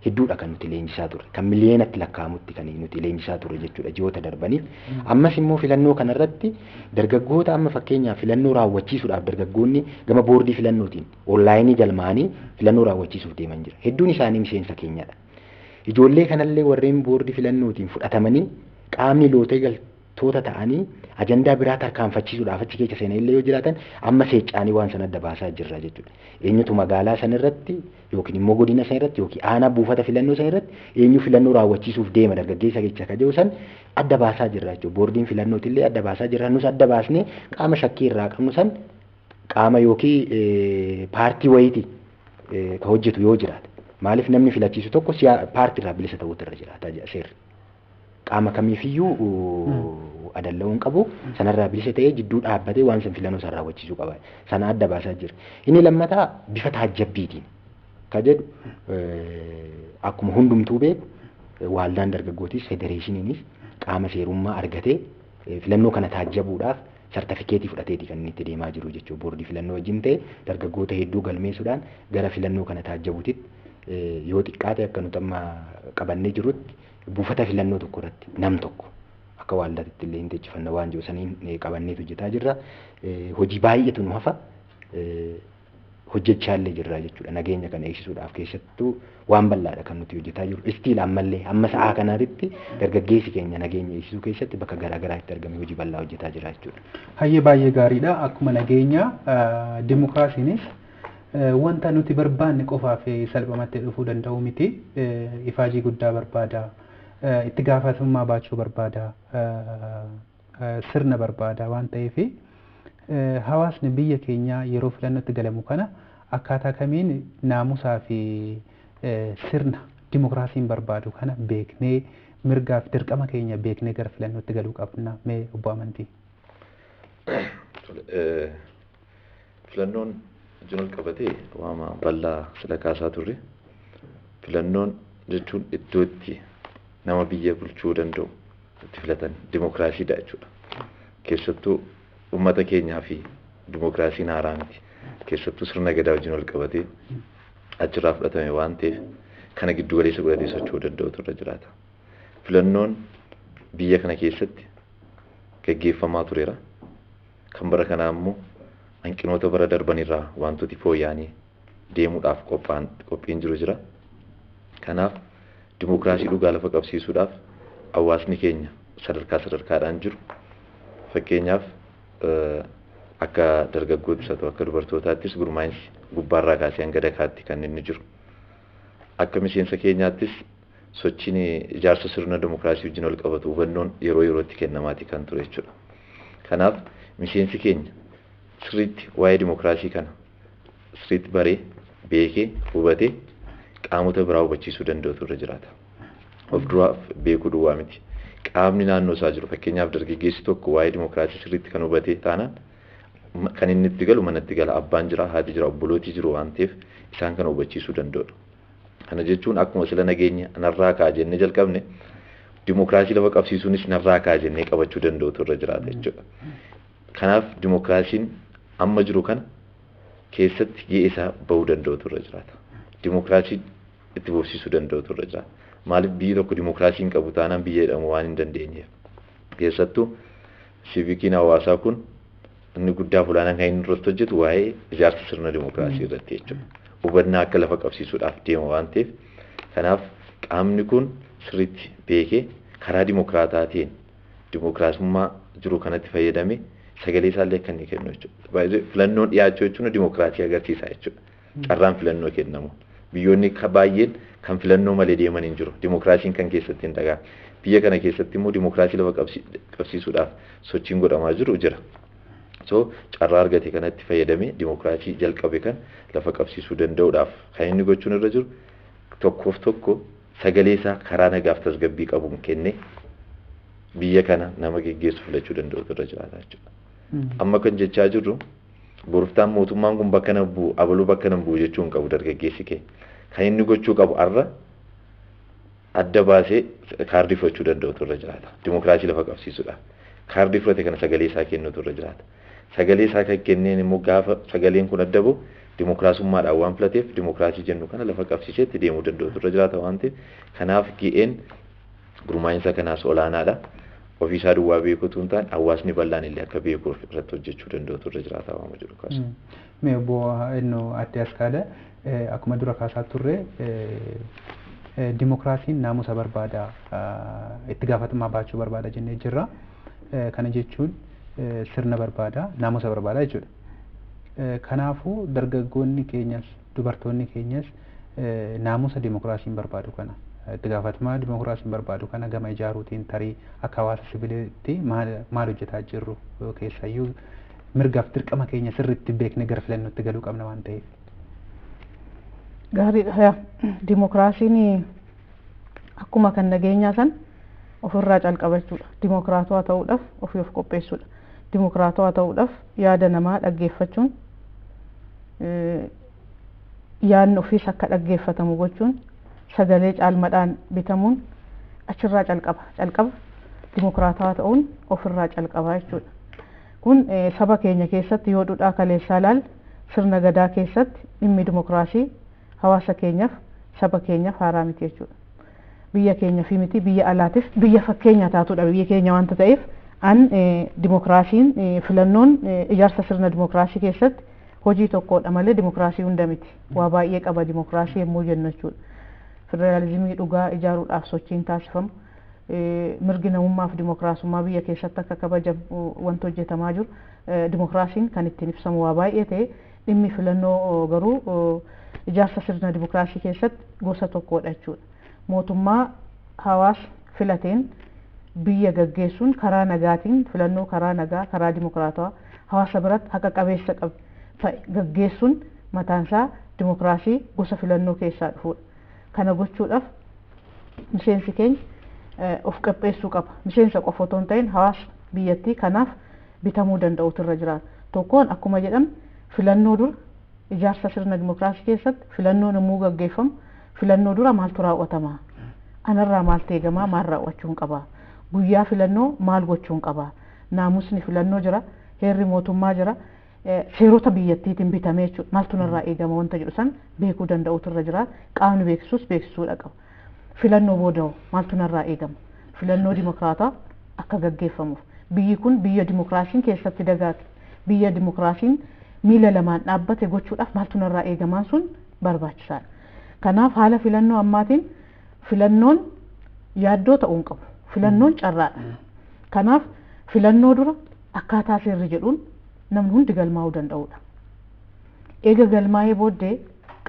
hedduudha kan nuti leenjisaa turre. Kan miliyoonatti lakkaa'amutti kan nuti leenjisaa turre jechuudha ji'oota darbaniif. Ammas immoo filannoo kanarratti dargaggoota amma fakkeenyaaf filannoo raawwachiisuudhaaf dargaggoonni gama boordii filannootiin onlaayinii galmaanii filannoo raawwachiisuuf deeman jira. Hedduun isaanii miseensa keenyadha. Ijoollee kanallee warreen boordii filannootiin fudhatamanii qaamni lootee galtoota ta'anii ajandaa biraa tarkaanfachiisuudhaaf achi keessa seenaa illee yoo jiraatan amma seecaanii waan sana adda baasaa jirra jechuudha. Eenyutu magaalaa sana irratti yookiin immoo godina sana irratti yookiin aanaa buufata filannoo sana irratti eenyu filannoo raawwachiisuuf deema dargaggeessa keessa ka jiru san adda baasaa jirra jechuudha. Boordiin filannootillee adda baasaa jirra. Nus adda baasnee qaama shakkii irraa qabnu san qaama yookiin paartii wayiiti ka hojjetu yoo jiraate. Maaliif namni filachiisu tokko paartii irraa bilisa ta'uutu irra jiraata seerri. Qaama kamiifiyyuu adalla'uun qabu sanarraa bilisa ta'ee jidduu dhaabbatee waan san filannoo san raawwachiisuu qaba. Sana adda baasaa jira. Inni lammataa bifa taajjabbiitiin ka jedhu akkuma hundumtuu beeku waaldaan dargaggootis federeeshiniinis qaama seerummaa argatee filannoo kana taajjabuudhaaf sartifikeetii fudhateeti kan inni itti deemaa jiru jechuudha. Boordii filannoo wajjin ta'e dargaggoota hedduu galmeessuudhaan gara filannoo kana taajjabutitti yoo xiqqaate akka nuti amma qabannee jirutti buufata filannoo tokko irratti nam tokko akka waaldaatti illee hin teechifannaa waan jiru saniin qabanneetu hojjetaa jirra. Hojii baay'eetu nu hafa hojjechaallee jirra jechuudha. Nageenya kana eegsisuudhaaf keessattuu waan bal'aadha kan nuti hojjetaa jiru. Istiil ammallee amma sa'aa kanaatti dargaggeessi keenya nageenya eegsisuu keessatti bakka garaagaraatti argamee hojii bal'aa hojjetaa jira jechuudha. Hayyee baay'ee gaariidha. Akkuma nageenya dimokiraasiinis wanta nuti barbaanne qofaaf salphumatti dhufuu danda'u miti. Ifaajii guddaa barbaada. Itti gaafatamummaa baachuu barbaada. Sirna barbaada waan ta'eef hawaasni biyya keenya yeroo filannootti galamu kana akkaataa kamiin naamusaa fi sirna dimokiraasiin barbaadu kana beeknee mirgaa fi dirqama keenya beeknee gara filannootti galuu qabna. Mee obbo Amantii? Filannoon wajjin ol qabatee waama bal'aa sila kaasaa turre. Filannoon jechuun iddoo itti nama biyya bulchuu danda'u itti filatan dimokiraasiidha jechuudha. Keessattuu uummata keenyaa fi dimokiraasiin haaraa miti. Keessattuu sirna gadaa wajjin ol qabatee achirraa fudhatame waan ta'eef kana giddu galeessa godhatee socho'uu danda'utu irra jiraata. Filannoon biyya kana keessatti gaggeeffamaa tureera. Kan bara kanaa immoo hanqinoota bara darbanirraa wantooti fooyya'anii deemuudhaaf qophiin jiru jira. Kanaaf dimokiraasii dhugaa lafa qabsiisuudhaaf hawaasni keenya sadarkaadhaan jiru. Fakkeenyaaf akka dargaggoottis haa ta'u akka dubartootaattis gurmaa'insi gubbaarraa kaasee hanga dakaatti kan inni jiru. Akka miseensa keenyaattis sochiin ijaarsa sirna dimokiraasii wajjin ol qabatu hubannoon yeroo yerootti kennamaati kan ture jechuudha. Kanaaf miseensi keenya sirriitti waa'ee dimokiraasii kana sirriitti baree beekee hubatee qaamota biraa hubachiisuu danda'utu irra jiraata. Of duraaf beekuu duwwaa miti. Qaamni naannoo isaa jiru fakkeenyaaf dargaggeessi tokko waa'ee dimokiraasii sirriitti kan hubatee taanaan kan inni itti galu manatti gala abbaan jira haati jira obbolootii jiru waan ta'eef isaan kana hubachiisuu danda'udha. Kana jechuun akkuma sila nageenya narraa kaa jennee jalqabne dimokiraasii lafa qabsiisuunis narraa kaa jennee qabachuu danda'utu irra jiraata jechuudha. Kanaaf dimokiraasiin amma jiru kana keessatti gahee isaa bahuu danda'utu irra jiraata. Dimokiraasii itti boofsisuu danda'utu irra jiraata. Maaliif biyyi tokko dimokiraasii hin qabu taanaan biyya jedhamu waan hin dandeenyeef. Keessattuu siivikiin hawaasaa kun inni guddaa olaanaan kan inni irratti hojjetu waa'ee ijaarsa sirna dimokiraasii irratti jechuudha. Hubannaa akka lafa qabsiisuudhaaf deema waan ta'eef kanaaf qaamni kun sirriitti beekee karaa dimokiraataa ta'een dimokiraasummaa jiru kanatti fayyadamee sagalee isaallee akka inni kennu jechuudha. Filannoon dhiyaachuu jechuun dimokiraasii agarsiisa jechuudha. Carraan filannoo kennamu. Biyyoonni baay'een kan filannoo malee deeman hin jiru. Dimokiraasiin kan keessatti hin dhagaa. Biyya kana keessatti immoo dimokiraasii lafa qabsiisuudhaaf sochiin godhamaa jiru jira. So carraa argate kanatti fayyadamee dimokiraasii jalqabe kan lafa qabsiisuu danda'uudhaaf kan inni gochuun irra jiru tokkoof tokko sagalee isaa karaa nagaaf tasgabbii qabuun kennee biyya kana nama geggeessu filachuu danda'utu irra jiraata jechuudha. Amma kan jechaa jirru boroftaan mootummaan kun bakka nan bu'u abaluu bakka nan bu'u jechuun qabu dargaggeessi kee kan inni gochuu qabu arra adda baasee kaardii fudhachuu danda'utu irra jiraata dimokiraasii lafa qabsiisuudhaaf. kaardii fudhate kana sagalee isaa kennutu irra jiraata. Sagalee isaa kan kenneen immoo gaafa sagaleen kun adda bu'u dimookiraasummaadhaan waan filateef dimookiraasii jennu kana lafa qabsiisee itti deemuu danda'utu irra jiraata waan ta'eef kanaaf ga'een gurmaa'insa kanaas olaanaadha. Ofiisaa duwwaa beekuutu hin taane hawaasni bal'aan illee akka beekuuf irratti hojjechuu danda'utu irra jiraata waan jedhu kaasa. Mee bu'aa innoo adde askaadha akkuma dura kaasaa turre dimookiraasiin naamusa barbaada itti gaafatamummaa baachuu barbaada jennee jirra. Kana jechuun sirna barbaada naamusa barbaada jechuudha. Kanaafuu dargaggoonni keenyas dubartoonni keenyas naamusa dimookiraasiin barbaadu kana itti gaafatamummaa dimookiraasiin barbaadu kana gama ijaaruutiin tarii akka hawaasa sibiliitti maal hojjetaa jirru keessayyuu mirgaaf dirqama keenya sirriitti beekne gara filannootti galuu qabna waan ta'eef. Gaariidha. Dimookiraasiin akkuma kan nageenyaa san ofirraa calqabachuudha. Dimookiraatawaa ta'uudhaaf ofii of qopheessuudha. Dimookiraatawaa ta'uudhaaf yaada namaa dhaggeeffachuun yaadni ofiis akka dhaggeeffatamu gochuun sagalee caalmadhaan bitamuun achirraa calqaba dimookiraatawaa ta'uun ofirraa calqabaa jechuudha. Kun saba keenya keessatti yoo dhudhaa kaleessaa ilaal sirna gadaa keessatti dhimmi dimookiraasii hawaasa keenyaaf saba keenyaaf haaraa miti jechuudha. Biyya keenya fi miti biyya alaatis biyya fakkeenya taatudha biyya keenya wanta ta'eef dimookiraasiin filannoon ijaarsa sirna dimookiraasii keessatti hojii tokkodha malee dimookiraasii hunda miti. Waa baay'ee qaba dimookiraasii yommuu jennu jechuudha. Federaalizimii dhugaa ijaaruudhaaf sochiin taasifamu mirgi namummaaf dimookiraasummaa biyya keessatti akka kabajamu wanti hojjetamaa jiru dimookiraasiin kan ittiin ibsamu waa baay'ee ta'e dhimmi filannoo garuu ijaarsa sirna dimookiraasii keessatti gosa tokkodha jechuudha. Mootummaa hawaasa filateen biyya gaggeessuun karaa nagaatiin filannoo karaa nagaa karaa dimookiraatawaa hawaasa biratti haqa qabeessa gaggeessuun mataansaa dimookiraasii gosa filannoo keessaa dhufudha. Kana gochuudhaaf miseensi keenya of qopheessuu qaba. Miseensa qofa otoo hin ta'in hawaasa biyyattii kanaaf bitamuu danda'utu irra jiraata. Tokkoon akkuma jedhamu filannoo dura ijaarsa sirna dimookiraasii keessatti filannoon yommuu gaggeeffamu filannoo dura maaltu raawwatama? Anarraa maaltu eegamaa maal raawwachuun qaba? Guyyaa filannoo maal gochuun qaba? Naamusni filannoo jira, heerri mootummaa jira, seerota biyyattiitiin bitamee jechuudha. Maaltu narraa eegama wanta jedhu san beekuu danda'utu irra jira. Qaamni beeksisuus beeksisuudha qaba. Filannoo booda maaltu narraa eegama? Filannoo dimookiraataa akka gaggeeffamuuf. Biyyi kun biyya dimookiraasiin keessatti dagaage. Biyya dimookiraasiin miila lamaan dhaabbate gochuudhaaf maaltu narraa eegamaan sun barbaachisaadha. Kanaaf haala filannoo ammaatiin filannoon yaaddoo ta'uu hin qabu. Filannoon carraadha. Kanaaf filannoo dura akkaataa seerri jedhuun namni hundi galmaa'uu danda'udha. Eega galmaa'ee booddee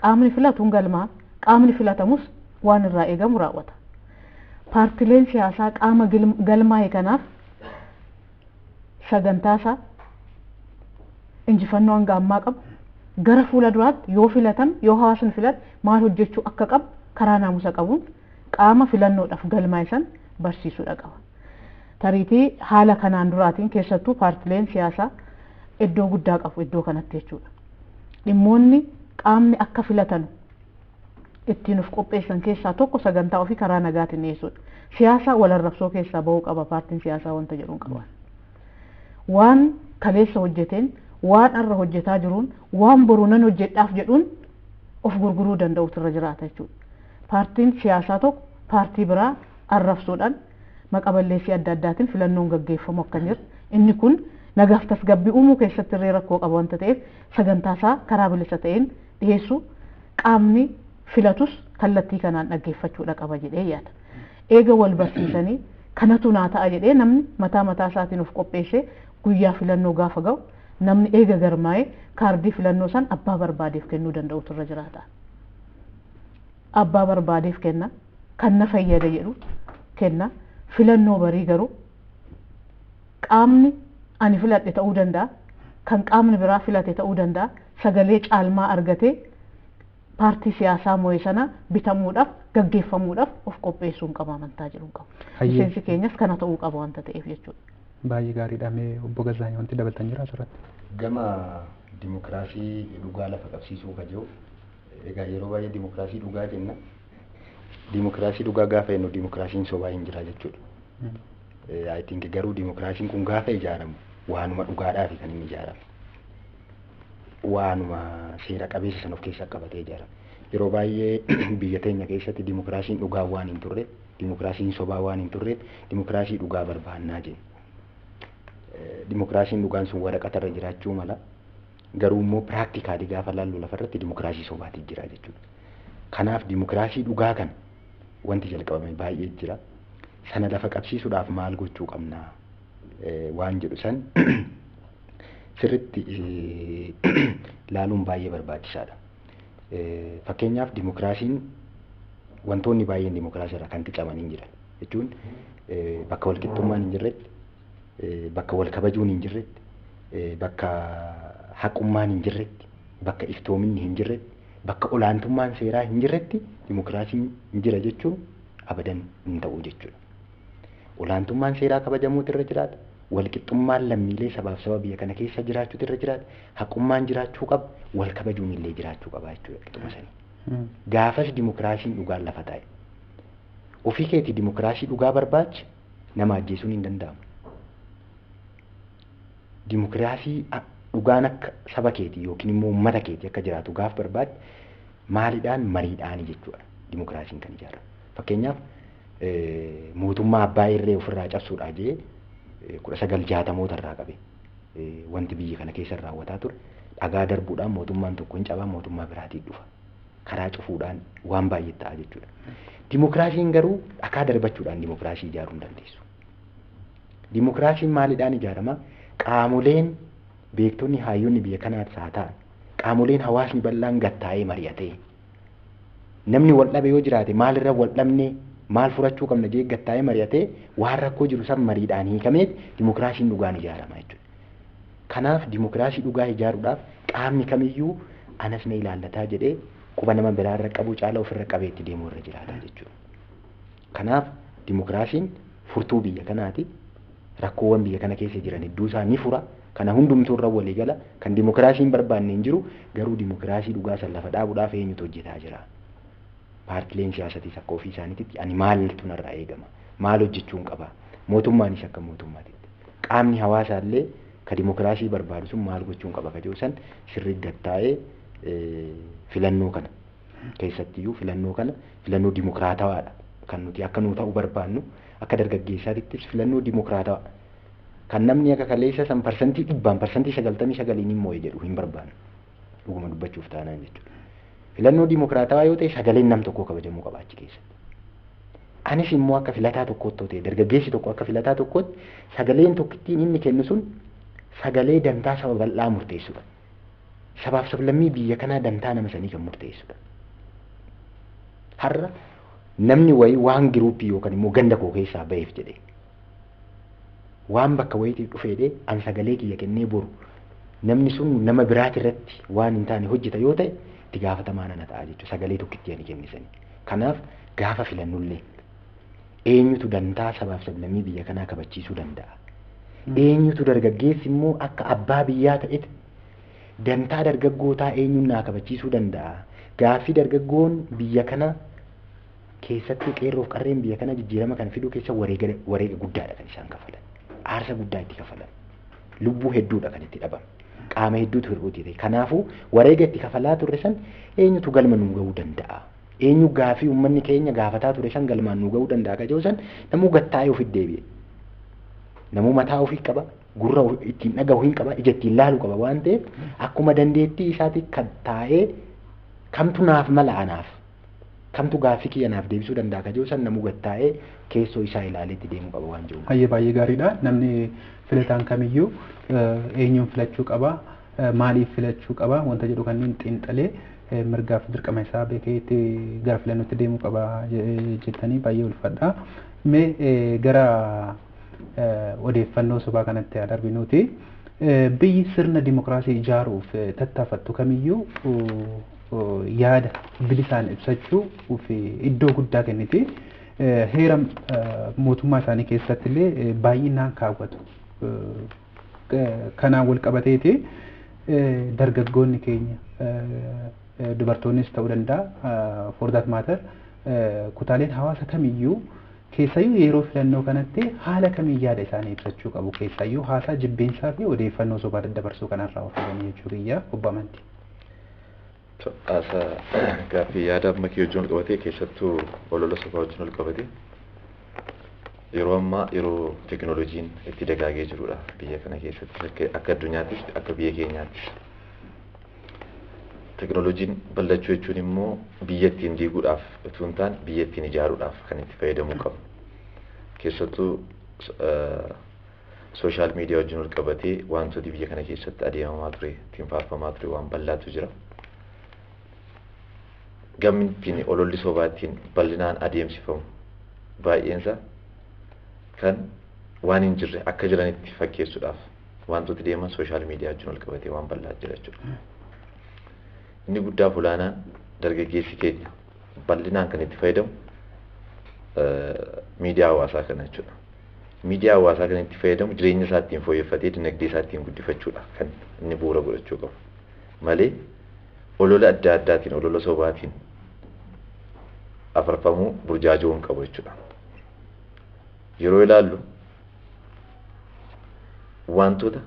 qaamni filatuun galmaa, qaamni filatamus waan irraa eegamu raawwata. Paartileen siyaasaa qaama galmaa'e kanaaf sagantaasaa injifannoo hanga ammaa qabu gara fuula duraatti yoo filatan yoo hawaasni filate maal hojjechuu akka qabu karaa naamusa qabuun qaama filannoodhaaf galmaa'e san barsiisuudha qaba. Tariitii haala kanaan duraatiin keessattuu paartileen siyaasaa iddoo guddaa qabu iddoo kanatti jechuudha. Dhimmoonni qaamni akka filatan ittiin of qopheessan keessaa tokko sagantaa ofii karaa nagaatiin dhiyeessuudha. Siyaasa walarrabsoo keessaa bahuu qaba paartiin siyaasaa wanta jedhuun qaban. Waan kaleessa hojjeteen waan arra hojjetaa jiruun waan boru nan hojjedhaaf jedhuun of gurguruu danda'utu irra jiraata jechuudha. Paartiin siyaasaa tokko paartii biraa arrabsuudhaan maqaa balleessii adda addaatiin filannoon gaggeeffamu akka hin jirre inni kun nagaaf tasgabbii uumuu keessatti illee rakkoo qaba wanta ta'eef sagantaasaa karaa bilisa ta'een dhiyeessuu qaamni filatus kallattii kanaan dhaggeeffachuudha qaba jedhee yaada. Eega wal barsiisanii kanatu naa ta'a jedhee namni mataa isaatiin of qopheessee guyyaa filannoo gaafa ga'u namni eega garmaa'ee kaardii filannoo san abbaa barbaadeef kennuu danda'utu irra jiraata. Abbaa barbaadeef kenna kan na fayyada jedhu kenna filannoo barii garuu qaamni ani filadhe ta'uu danda'a kan qaamni biraa filate ta'uu danda'a sagalee caalmaa argatee paartii siyaasaa moo'e sana bitamuudhaaf gaggeeffamuudhaaf of qopheessuun qaba amantaa jedhuun qaba. Miseensi keenyas kana ta'uu qaba wanta ta'eef jechuudha. Baay'ee gaariidha. Mee obbo Gazaanii wanti dabalatan jira asirratti? Gama dimookiraasii dhugaa lafa qabsiisuu ka jiru egaa yeroo baay'ee dimookiraasii dhugaa jenna. Dimookiraasii dhugaa gaafa jennu dimookiraasiin sobaa hin jira jechuudha. I think garuu dimokiraasiin kun gaafa ijaaramu waanuma dhugaadhaaf kan inni ijaaramu. Waanuma seera qabeessa san of keessaa qabatee ijaarama. Yeroo baay'ee biyya teenya keessatti dimokiraasiin dhugaa waan hin turre, dimokiraasiin sobaa waan hin turre, dimokiraasii dhugaa barbaannaa jenna. Dimokiraasiin dhugaan sun waraqatarra jiraachuu mala. Garuu immoo piraaktikaalii gaafa laallu lafarratti dimokiraasii sobaatii jira jechuudha. Kanaaf dimokiraasii dhugaa kana wanti jalqabame baay'ee jira. Sana lafa qabsiisuudhaaf maal gochuu qabnaa waan jedhu san sirritti laaluun baay'ee barbaachisaadha. Fakkeenyaaf dimokiraasiin wantoonni baay'een dimokiraasii irraa kan qicaman hin jiran jechuun bakka wal qixxummaan hin jirretti, bakka wal kabajuun hin jirretti, bakka haqummaan hin jirretti, bakka iftoominni hin jirretti, bakka olaantummaan seeraa hin jirretti dimokiraasiin hin jira jechuun abadan hin ta'u jechuudha. Olaantummaan seeraa kabajamuutu irra jiraata. Walqixxummaan lammiilee sabaaf saba biyya kana keessa jiraachuutu irra jiraata. Haqummaan jiraachuu qaba. Wal kabajuun illee jiraachuu qaba jechuudha qixxuma sanii. Gaafas dimokiraasiin dhugaan lafa taa'e. Ofii keetii dimokiraasii dhugaa barbaacha nama ajjeesuun hin danda'amu. Dimokiraasii dhugaan akka saba keetii yookiin immoo uummata keetii akka jiraatu gaaf barbaade maalidhaan mariidhaani jechuudha dimokiraasiin kan ijaaramu. Fakkeenyaaf mootummaa abbaa irree ofirraa cabsuudhaa jee 1960moota irraa qabe wanti biyya kana keessa raawwataa ture dhagaa darbuudhaan mootummaan tokko hin cabaa mootummaa biraatiin dhufa karaa cufuudhaan waan baay'ee ta'a jechuudha. Dimokiraasiin garuu dhagaa darbachuudhaan dimokiraasii ijaaruu hin dandeessu. Dimokiraasiin maalidhaan ijaarama? Qaamoleen beektonni hayyoonni biyya kanaas haa ta'an qaamoleen hawaasni bal'aan gattaa'ee mari'atee namni wal dhabe yoo jiraate maalirra wal dhabnee maal furachuu qabna jee gattaa'ee mari'atee waan rakkoo jiru san mariidhaan hiikamee dimokiraasiin dhugaan ijaarama jechuudha. Kanaaf dimokiraasii dhugaa ijaaruudhaaf qaamni kamiyyuu anas na ilaallataa jedhee quba nama biraarra qabu caala ofirra qabeetti deemuu irra jiraata jechuudha. Kanaaf dimokiraasiin furtuu biyya kanaati. Rakkoowwan biyya kana keessa jiran hedduu isaa ni fura. Kana hundumtuu irra walii gala. Kan dimokiraasiin barbaanne hin jiru garuu dimokiraasii dhugaa san lafa dhaabuudhaaf eenyutu hojjetaa jira. Paartileen siyaasatiis akka ofii isaaniitti ani maaltu narraa eegama? Maal hojjechuun qaba? Mootummaanis akka mootummaatitti. Qaamni hawaasaallee ka dimokiraasii barbaadu sun maal gochuun qaba ka jedhu san sirrii gattaa'ee filannoo kana keessattiyyuu filannoo dimokiraatawaadha. Kan nuti akka nuu ta'u barbaannu akka dargaggeessaattis filannoo dimokiraatawaa. Kan namni akka kaleessa san parsantii 99% immoo jedhu hin barbaannu. Dhuguma dubbachuuf taanaan jechuudha. Filannoo dimokiraatawaa yoo ta'e sagaleen nam tokkoo kabajamuu qaba achi keessatti. Anis immoo akka filataa tokkootti ta'e dargaggeessi tokko akka filataa tokkootti sagaleen tokkittiin inni kennu sun sagalee dantaa saba bal'aa murteessudha. Sabaaf sablammii biyya kanaa dantaa nama sanii kan murteessudha. Har'a namni wayii waan giruuppii yookaan immoo ganda koo keessaa ba'eef jedhee waan bakka wayiitiif dhufeedhee an sagalee kiyya kennee boru namni sun nama biraati irratti waan hin taane hojjeta yoo ta'e itti gaafatamaa nana ta'a jechuudha sagalee tokkitti ani kennisanii. Kanaaf gaafa filannullee eenyutu dantaa sabaaf sablammii biyya kanaa kabachiisuu danda'a. Eenyutu dargaggeessi immoo akka abbaa biyyaa ta'etti dantaa dargaggootaa eenyuun naa kabachiisuu danda'a. Gaaffii dargaggoon biyya kana keessatti qeerroof qarreen biyya kana jijjiirama kan fiduu keessa wareega guddaadha kan isaan kafalan. Aarsa guddaa itti kafalan. Lubbuu hedduudha kan itti dhabamu. Qaama hedduutu hir'uuti ta'e. Kanaafuu wareega itti kafalaa turre san eenyutu galma nuu ga'uu danda'a. Eenyu gaafii uummanni keenya gaafataa ture san galmaan nuu ga'uu danda'a ka jedhu san namuu gattaa'ee ofitti deebi'e. Namuu mataa ofii qaba, gurra ittiin dhaga'u hin qaba, ija ittiin laalu qaba waan ta'eef akkuma dandeettii isaatti kan taa'ee kamtu naaf mala anaaf. Kamtu gaaffii kiyya naaf deebisuu danda'a ka jedhu san namuu gattaa'ee keessoo isaa ilaalee itti deemuu qaba waan jiruuf. Baay'ee gaariidha. Namni filataan kamiyyuu eenyuun filachuu qaba, maaliif filachuu qaba wanta jedhu kanneen xiinxalee mirgaaf dirqama isaa beekeetti gara filannootti deemuu qaba jettanii baay'ee ulfaadha. Mee gara odeeffannoo sobaa kanatti darbinuuti. Biyyi sirna dimokiraasii ijaaruuf tattaafattu kamiyyuu yaada bilisaan ibsachuu fi iddoo guddaa kenniti. Heera mootummaa isaanii keessatti illee baay'inaan kaawwatu. Kanaan wal qabateeti dargaggoonni keenya dubartoonnis ta'uu danda'a for that matter kutaaleen hawaasa kamiyyuu Keessayyuu yeroo filannoo kanatti haala kamiin yaada isaanii ibsachuu qabu keessayyuu haasaa jibbeensaa fi odeeffannoo sobaa daddabarsuu kanarraa of eeganii jechuu biyya obbo Amantii. Gaaffii yaada amma kee wajjin ol qabatee keessattuu olola sobaa wajjin ol qabatee yeroo ammaa yeroo teknooloojiin itti dagaagee jirudha biyya kana keessatti akka addunyaattis akka biyya keenyaattis. Teknooloojiin bal'achuu jechuun immoo biyya ittiin diiguudhaaf utuu hin taane biyya ittiin ijaaruudhaaf kan itti fayyadamuu qabu. Keessattuu sooshaal miidiyaa wajjin ol qabatee wantooti biyya kana keessatti adeemamaa ture, ittiin faarfamaa ture waan bal'aatu jira. Gamni ittiin ololli sobaa ittiin bal'inaan adeemsifamu baay'eensa kan waan hin jirre akka jiranitti fakkeessuudhaaf wantooti deeman sooshaal miidiyaa wajjin ol qabatee waan bal'aa jira jechuudha. Inni guddaaf olaanaan dargaggeessi keenya bal'inaan kan itti fayyadamu miidiyaa hawaasaa kana jechuudha. Miidiyaa hawaasaa kana itti fayyadamu jireenya isaa ittiin fooyyeffatee dinagdee isaa ittiin guddifachuudha kan inni bu'uura godhachuu qabu. Malee olola adda addaatiin olola sobaatiin afarfamuu burjaaja'uu hin qabu jechuudha. Yeroo ilaallu wantoota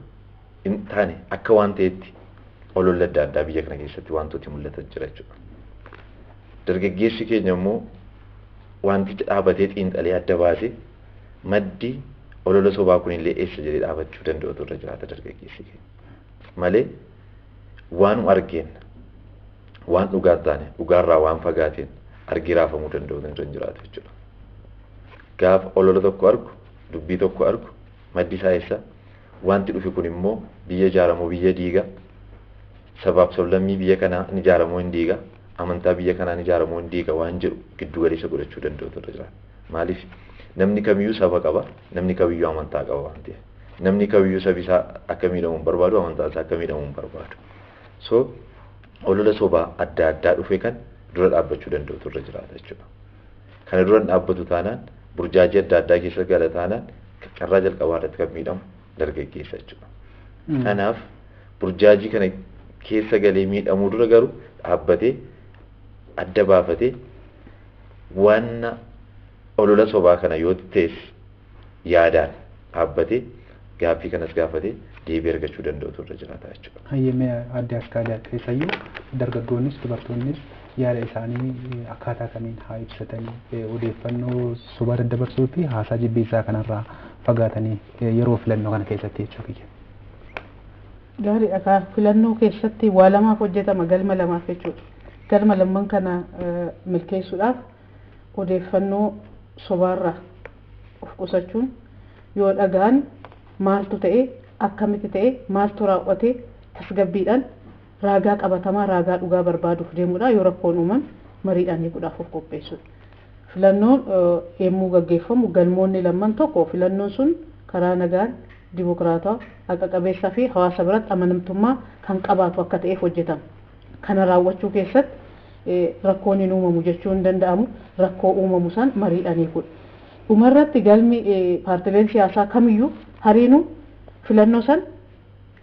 hin taane akka waan ta'etti ololli adda addaa biyya kana keessatti wantooti mul'atan jira jechuudha. Dargaggeessi keenya immoo wanticha dhaabatee xiinxalee adda baasee maddi olola sobaa kun illee eessa jedhee dhaabachuu danda'utu irra jiraata dargaggeessi keenya. Malee waan argeen waan dhugaa taane dhugaarraa waan fagaateen argee raafamuu danda'utu irra jiraata jechuudha. Gaafa olola tokko argu dubbii tokko argu maddi isaa eessa wanti dhufe kun immoo biyya ijaaramoo biyya diigaa sabaaf sablammii biyya kanaa ni ijaaramoo hin diigaa amantaa biyya kanaa ni ijaaramoo hin diigaa waan jedhu giddu galeessa godhachuu danda'utu irra jiraata. Maaliif namni kamiyyuu saba qaba, namni kamiyyuu amantaa qaba waan ta'eef. Namni kamiyyuu sabi isaa akka miidhamu hin barbaadu, amantaa isaa akka miidhamu hin barbaadu. So olola sobaa adda addaa dhufe kan dura dhaabbachuu danda'utu irra jiraata jechuudha. Kana dura dhaabbatu taanaan burjaajii adda addaa keessa gala taanaan carraa jalqabaa irratti kan miidhamu dargaggeessa jechuudha. Kanaaf burjaajii kana keessa galee miidhamuu dura garuu dhaabbatee adda baafatee waan olola sobaa kana yoo ta'es yaadaan dhaabbatee gaaffii kanas gaafatee deebii argachuu danda'utu irra jiraata jechuudha. Hayyamee adda askaadaa keessayyuu dargaggoonnis dubartoonnis yaada isaanii akkaataa kamiin haa ibsatanii odeeffannoo sobaa daddabarsuu fi haasaa jibbiinsaa kanarraa fagaatanii yeroo filannoo kana keessatti jechuu kiyya. Gaariidha. Filannoo keessatti waa lamaaf hojjetama, galma lamaaf jechuudha. Galma lamman kana milkeessuudhaaf odeeffannoo sobaarraa of qusachuun yoo dhagaan maaltu ta'e akkamitti ta'e maaltu raawwate tasgabbiidhaan raagaa qabatamaa raagaa dhugaa barbaaduuf deemuudha. Yoo rakkoon uuman mariidhaan hiikuudhaaf of qopheessuudha. Filannoon yemmuu gaggeeffamu galmoonni lamman tokko filannoon sun karaa nagaan dimokiraataa haqa qabeessaa fi hawaasa biratti amanamtummaa kan qabaatu akka ta'eef hojjetama. Kana raawwachuu keessatti rakkoon hin uumamu jechuu hin danda'amu. Rakkoo uumamu san mariidhaan hiikuudha. Dhumarratti galmi paartileen siyaasaa kamiyyuu hariinuu filannoo san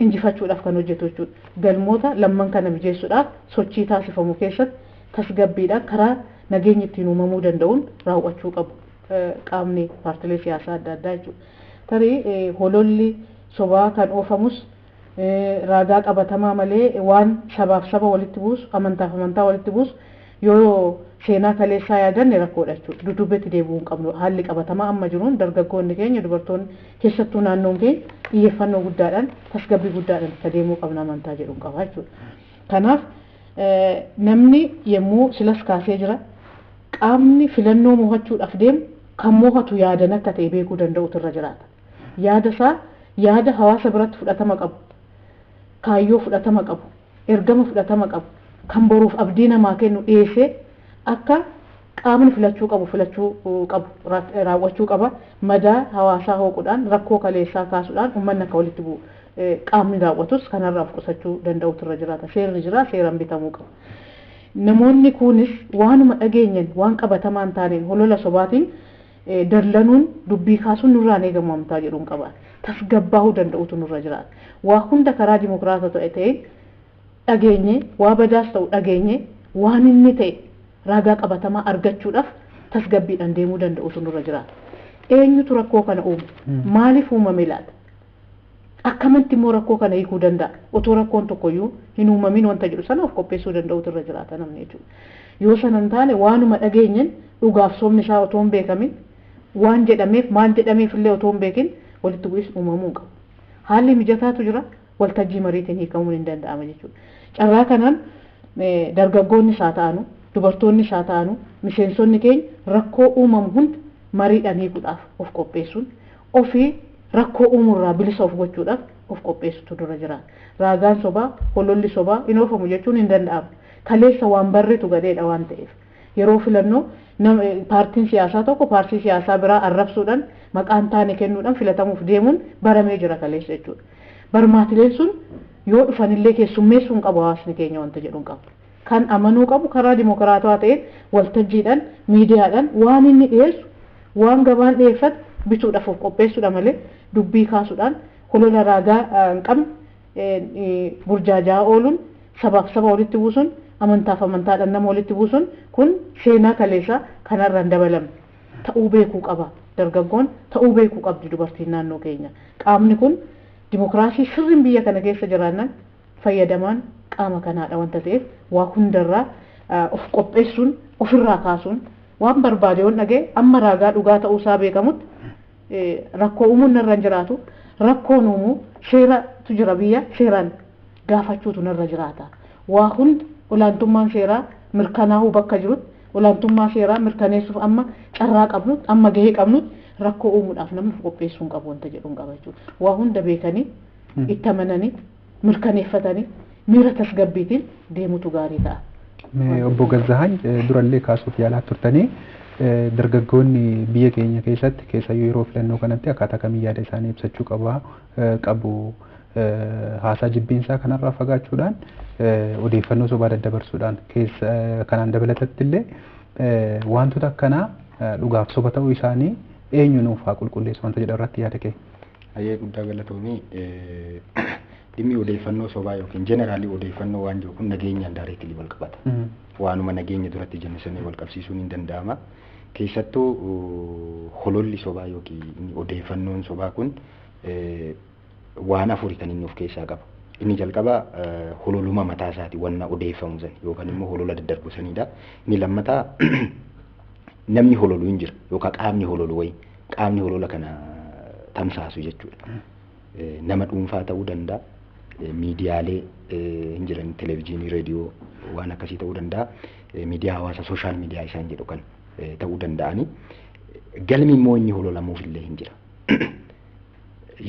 injifachuudhaaf kan hojjetu jechuudha. Galmoota lamman kana mijeessuudhaaf sochii taasifamu keessatti tasgabbiidhaan karaa nageenyi ittiin uumamuu danda'uun raawwachuu qabu qaamni paartilee siyaasaa adda addaa jechuudha. Tarii hololli sobaa kan oofamus raagaa qabatamaa malee waan sabaaf saba walitti buusu amantaaf amantaa walitti buusu yoo seenaa kaleessaa yaadanne rakkoodha jechuudha. Dudubbeetti deebi'uu hin qabnu. Haalli qabatamaa amma jiruun dargaggoonni keenya dubartoonni keessattuu naannoon keenya xiyyeeffannoo guddaadhaan tasgabbii guddaadhaan itti deemuu qabna amantaa jedhu qaba jechuudha. Kanaaf namni yemmuu silas kaasee jira qaamni filannoo mo'achuudhaaf deemu kan mo'atu yaadan akka ta'e beekuu danda'utu irra jiraata. Yaada isaa yaada hawaasa biratti fudhatama qabu, kaayyoo fudhatama qabu, ergama fudhatama qabu, kan boruuf abdii namaa kennu dhiyeessee akka qaamni filachuu qabu raawwachuu qaba. Madaa hawaasaa hooquudhaan rakkoo kaleessaa kaasuudhaan uummanni akka walitti bu'u qaamni raawwatus kanarraa of qusachuu danda'utu irra jiraata. Seerri jira, seeraan bitamuu qaba. Namoonni kunis waanuma dhageenyan waan qabatamaa hin taaneen holola sobaatiin dallanuun dubbii kaasuun nurraan eegamu amantaa jedhuun qaba. Tasgabbaa'uu danda'utu nurra jiraata. Waa hunda karaa dimokiraata ta'e dhageenye waa badaas ta'u dhageenye waan inni ta'e raagaa qabatamaa argachuudhaaf tasgabbiidhaan deemuu danda'u sunirra jiraata. Eenyutu rakkoo kana uume? Maaliif uumame laata? Akkamitti immoo rakkoo kana hiikuu danda'a? Otoo rakkoon tokkoyyuu hin uumamin wanta jedhu sana of qopheessuu danda'utu irra jiraata namni jechuudha. Yoo sanan taane waanuma dhageenyen dhugaaf soomni isaa otoo hin beekamin waan jedhameef maal jedhameef illee otoo hin beekin walitti bu'is uumamuu qabu. Haalli mijataatu jira waltajjii mariitiin hiikamuun hin danda'ama jechuudha. Carraa kanaan dargaggoonni isaa ta'anu, dubartoonni isaa ta'anu, miseensonni keenya rakkoo uumamu hunda mariidhaan hiikuudhaaf of qopheessuun ofii rakkoo uumurraa bilisa of gochuudhaaf of qopheessutu dura jira. Raagaan sobaa, hololli sobaa hin oofamu jechuun hin danda'amu. Kaleessa waan barreetu gadheedha waan ta'eef. Yeroo filannoo paartiin siyaasaa tokko paartii siyaasaa biraa arrabsuudhaan maqaan taane kennuudhaan filatamuuf deemuun baramee jira kaleessa jechuudha. Barmaatileen sun yoo dhufanillee keessummeessuu hin qabu hawaasni keenya wanta jedhu hin qabu. Kan amanuu qabu karaa dimokiraatawaa ta'een waltajjiidhaan miidiyaadhaan waan inni dhiyeessu waan gabaan dhiyeeffatu bituudhaaf of qopheessuudha malee dubbii kaasuudhaan holola raagaa hin qabne burjaajaa ooluun sabaaf saba walitti buusuun amantaaf amantaadhaan nama walitti buusuun kun seenaa kaleessaa kanarraan dabalame ta'uu beekuu qaba. Dargaggoon ta'uu beekuu qabdi dubartiin naannoo keenya. Qaamni kun dimokiraasii sirriin biyya kana keessa jiraannan fayyadamaan qaama kanaadha wanta ta'eef waa hundarraa of qopheessuun ofirraa kaasuun waan barbaade yoon dhagee amma raagaa dhugaa ta'uu isaa beekamutti rakkoo uumuun narra hin jiraatu. Rakkoon uumuu seeratu jira biyya seeraan gaafachuutu narra jiraata. Waa hundi olaantummaan seeraa mirkanaa'uu bakka jirutti olaantummaa seeraa mirkaneessuuf amma carraa qabnutti amma gahee qabnutti rakkoo uumuudhaaf namni qopheessuu hin qabu wanta jedhu hin qaba jechuudha. Waa hunda beekanii itti amananii mirkaneeffatanii miira tasgabbiitiin deemutu gaarii ta'a. Obbo Gazzahaany durallee kaasuuf yaalaa turtanii dargaggoonni biyya keenya keessatti keessayyuu yeroo filannoo kanatti akkaataa kamiin yaada isaanii ibsachuu qabu haasaa jibbiinsaa kanarraa fagaachuudhaan odeeffannoo sobaa daddabarsuudhaan kanaan dabalatatti illee wantoota akkanaa dhugaaf soba ta'uu isaanii eenyu nuuf haa qulqulleessu wanta jedhu irratti yaada kee. Ayyee guddaa galatoomii dhimmi odeeffannoo sobaa yookiin jeneraalii odeeffannoo waan jiru kun nageenyaan daareetti wal qabata. Waanuma nageenya duratti jennisanii wal qabsiisuun hin danda'ama. Keessattuu hololli sobaa yookiin odeeffannoon sobaa kun waan afurii kan inni of keessaa qaba. Inni jalqaba hololuma mataa isaati wanna odeeffamu san yookaan immoo holola daddarbu sanidha. Inni lammataa namni hololu hin jira yookaan qaamni hololu wayi qaamni holola kana tamsaasu jechuudha. Nama dhuunfaa ta'uu danda'a. Miidiyaalee hin jiran televezyiinii, reediyoo waan akkasii ta'uu danda'a. Miidiyaa hawaasa sooshaal miidiyaa isaan jedhu kan ta'uu danda'ani. Galmi immoo inni hololamuuf illee hin jira.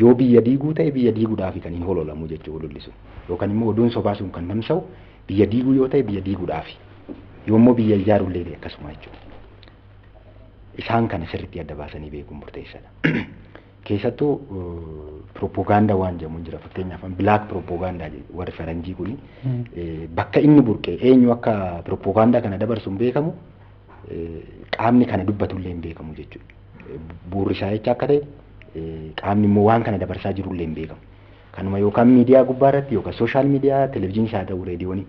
Yoo biyya diiguu ta'e biyya diiguudhaaf kan hin hololamu jechuudha hololli sun. Yookaan immoo oduun sobaa sun kan tamsa'u biyya diiguu yoo ta'e biyya diiguudhaaf. Yoo immoo biyya ijaaruu illee akkasuma jechuudha. Isaan kana sirriitti adda baasanii beekuun murteessaadha. Keessattuu propagaandaa waan jedhamu jira fakkeenyaaf bilaak propagaandaa warri faranjii kuni bakka inni burqee eenyu akka propagaandaa kana dabarsu hin beekamu qaamni kana dubbatullee hin beekamu jechuudha. Buurri isaa jecha akka ta'e qaamni immoo waan kana dabarsaa jirullee hin beekamu. Kanuma yookaan miidiyaa gubbaa irratti yookaan sooshaal miidiyaa televezyiinii isaa ta'uu reediyoonii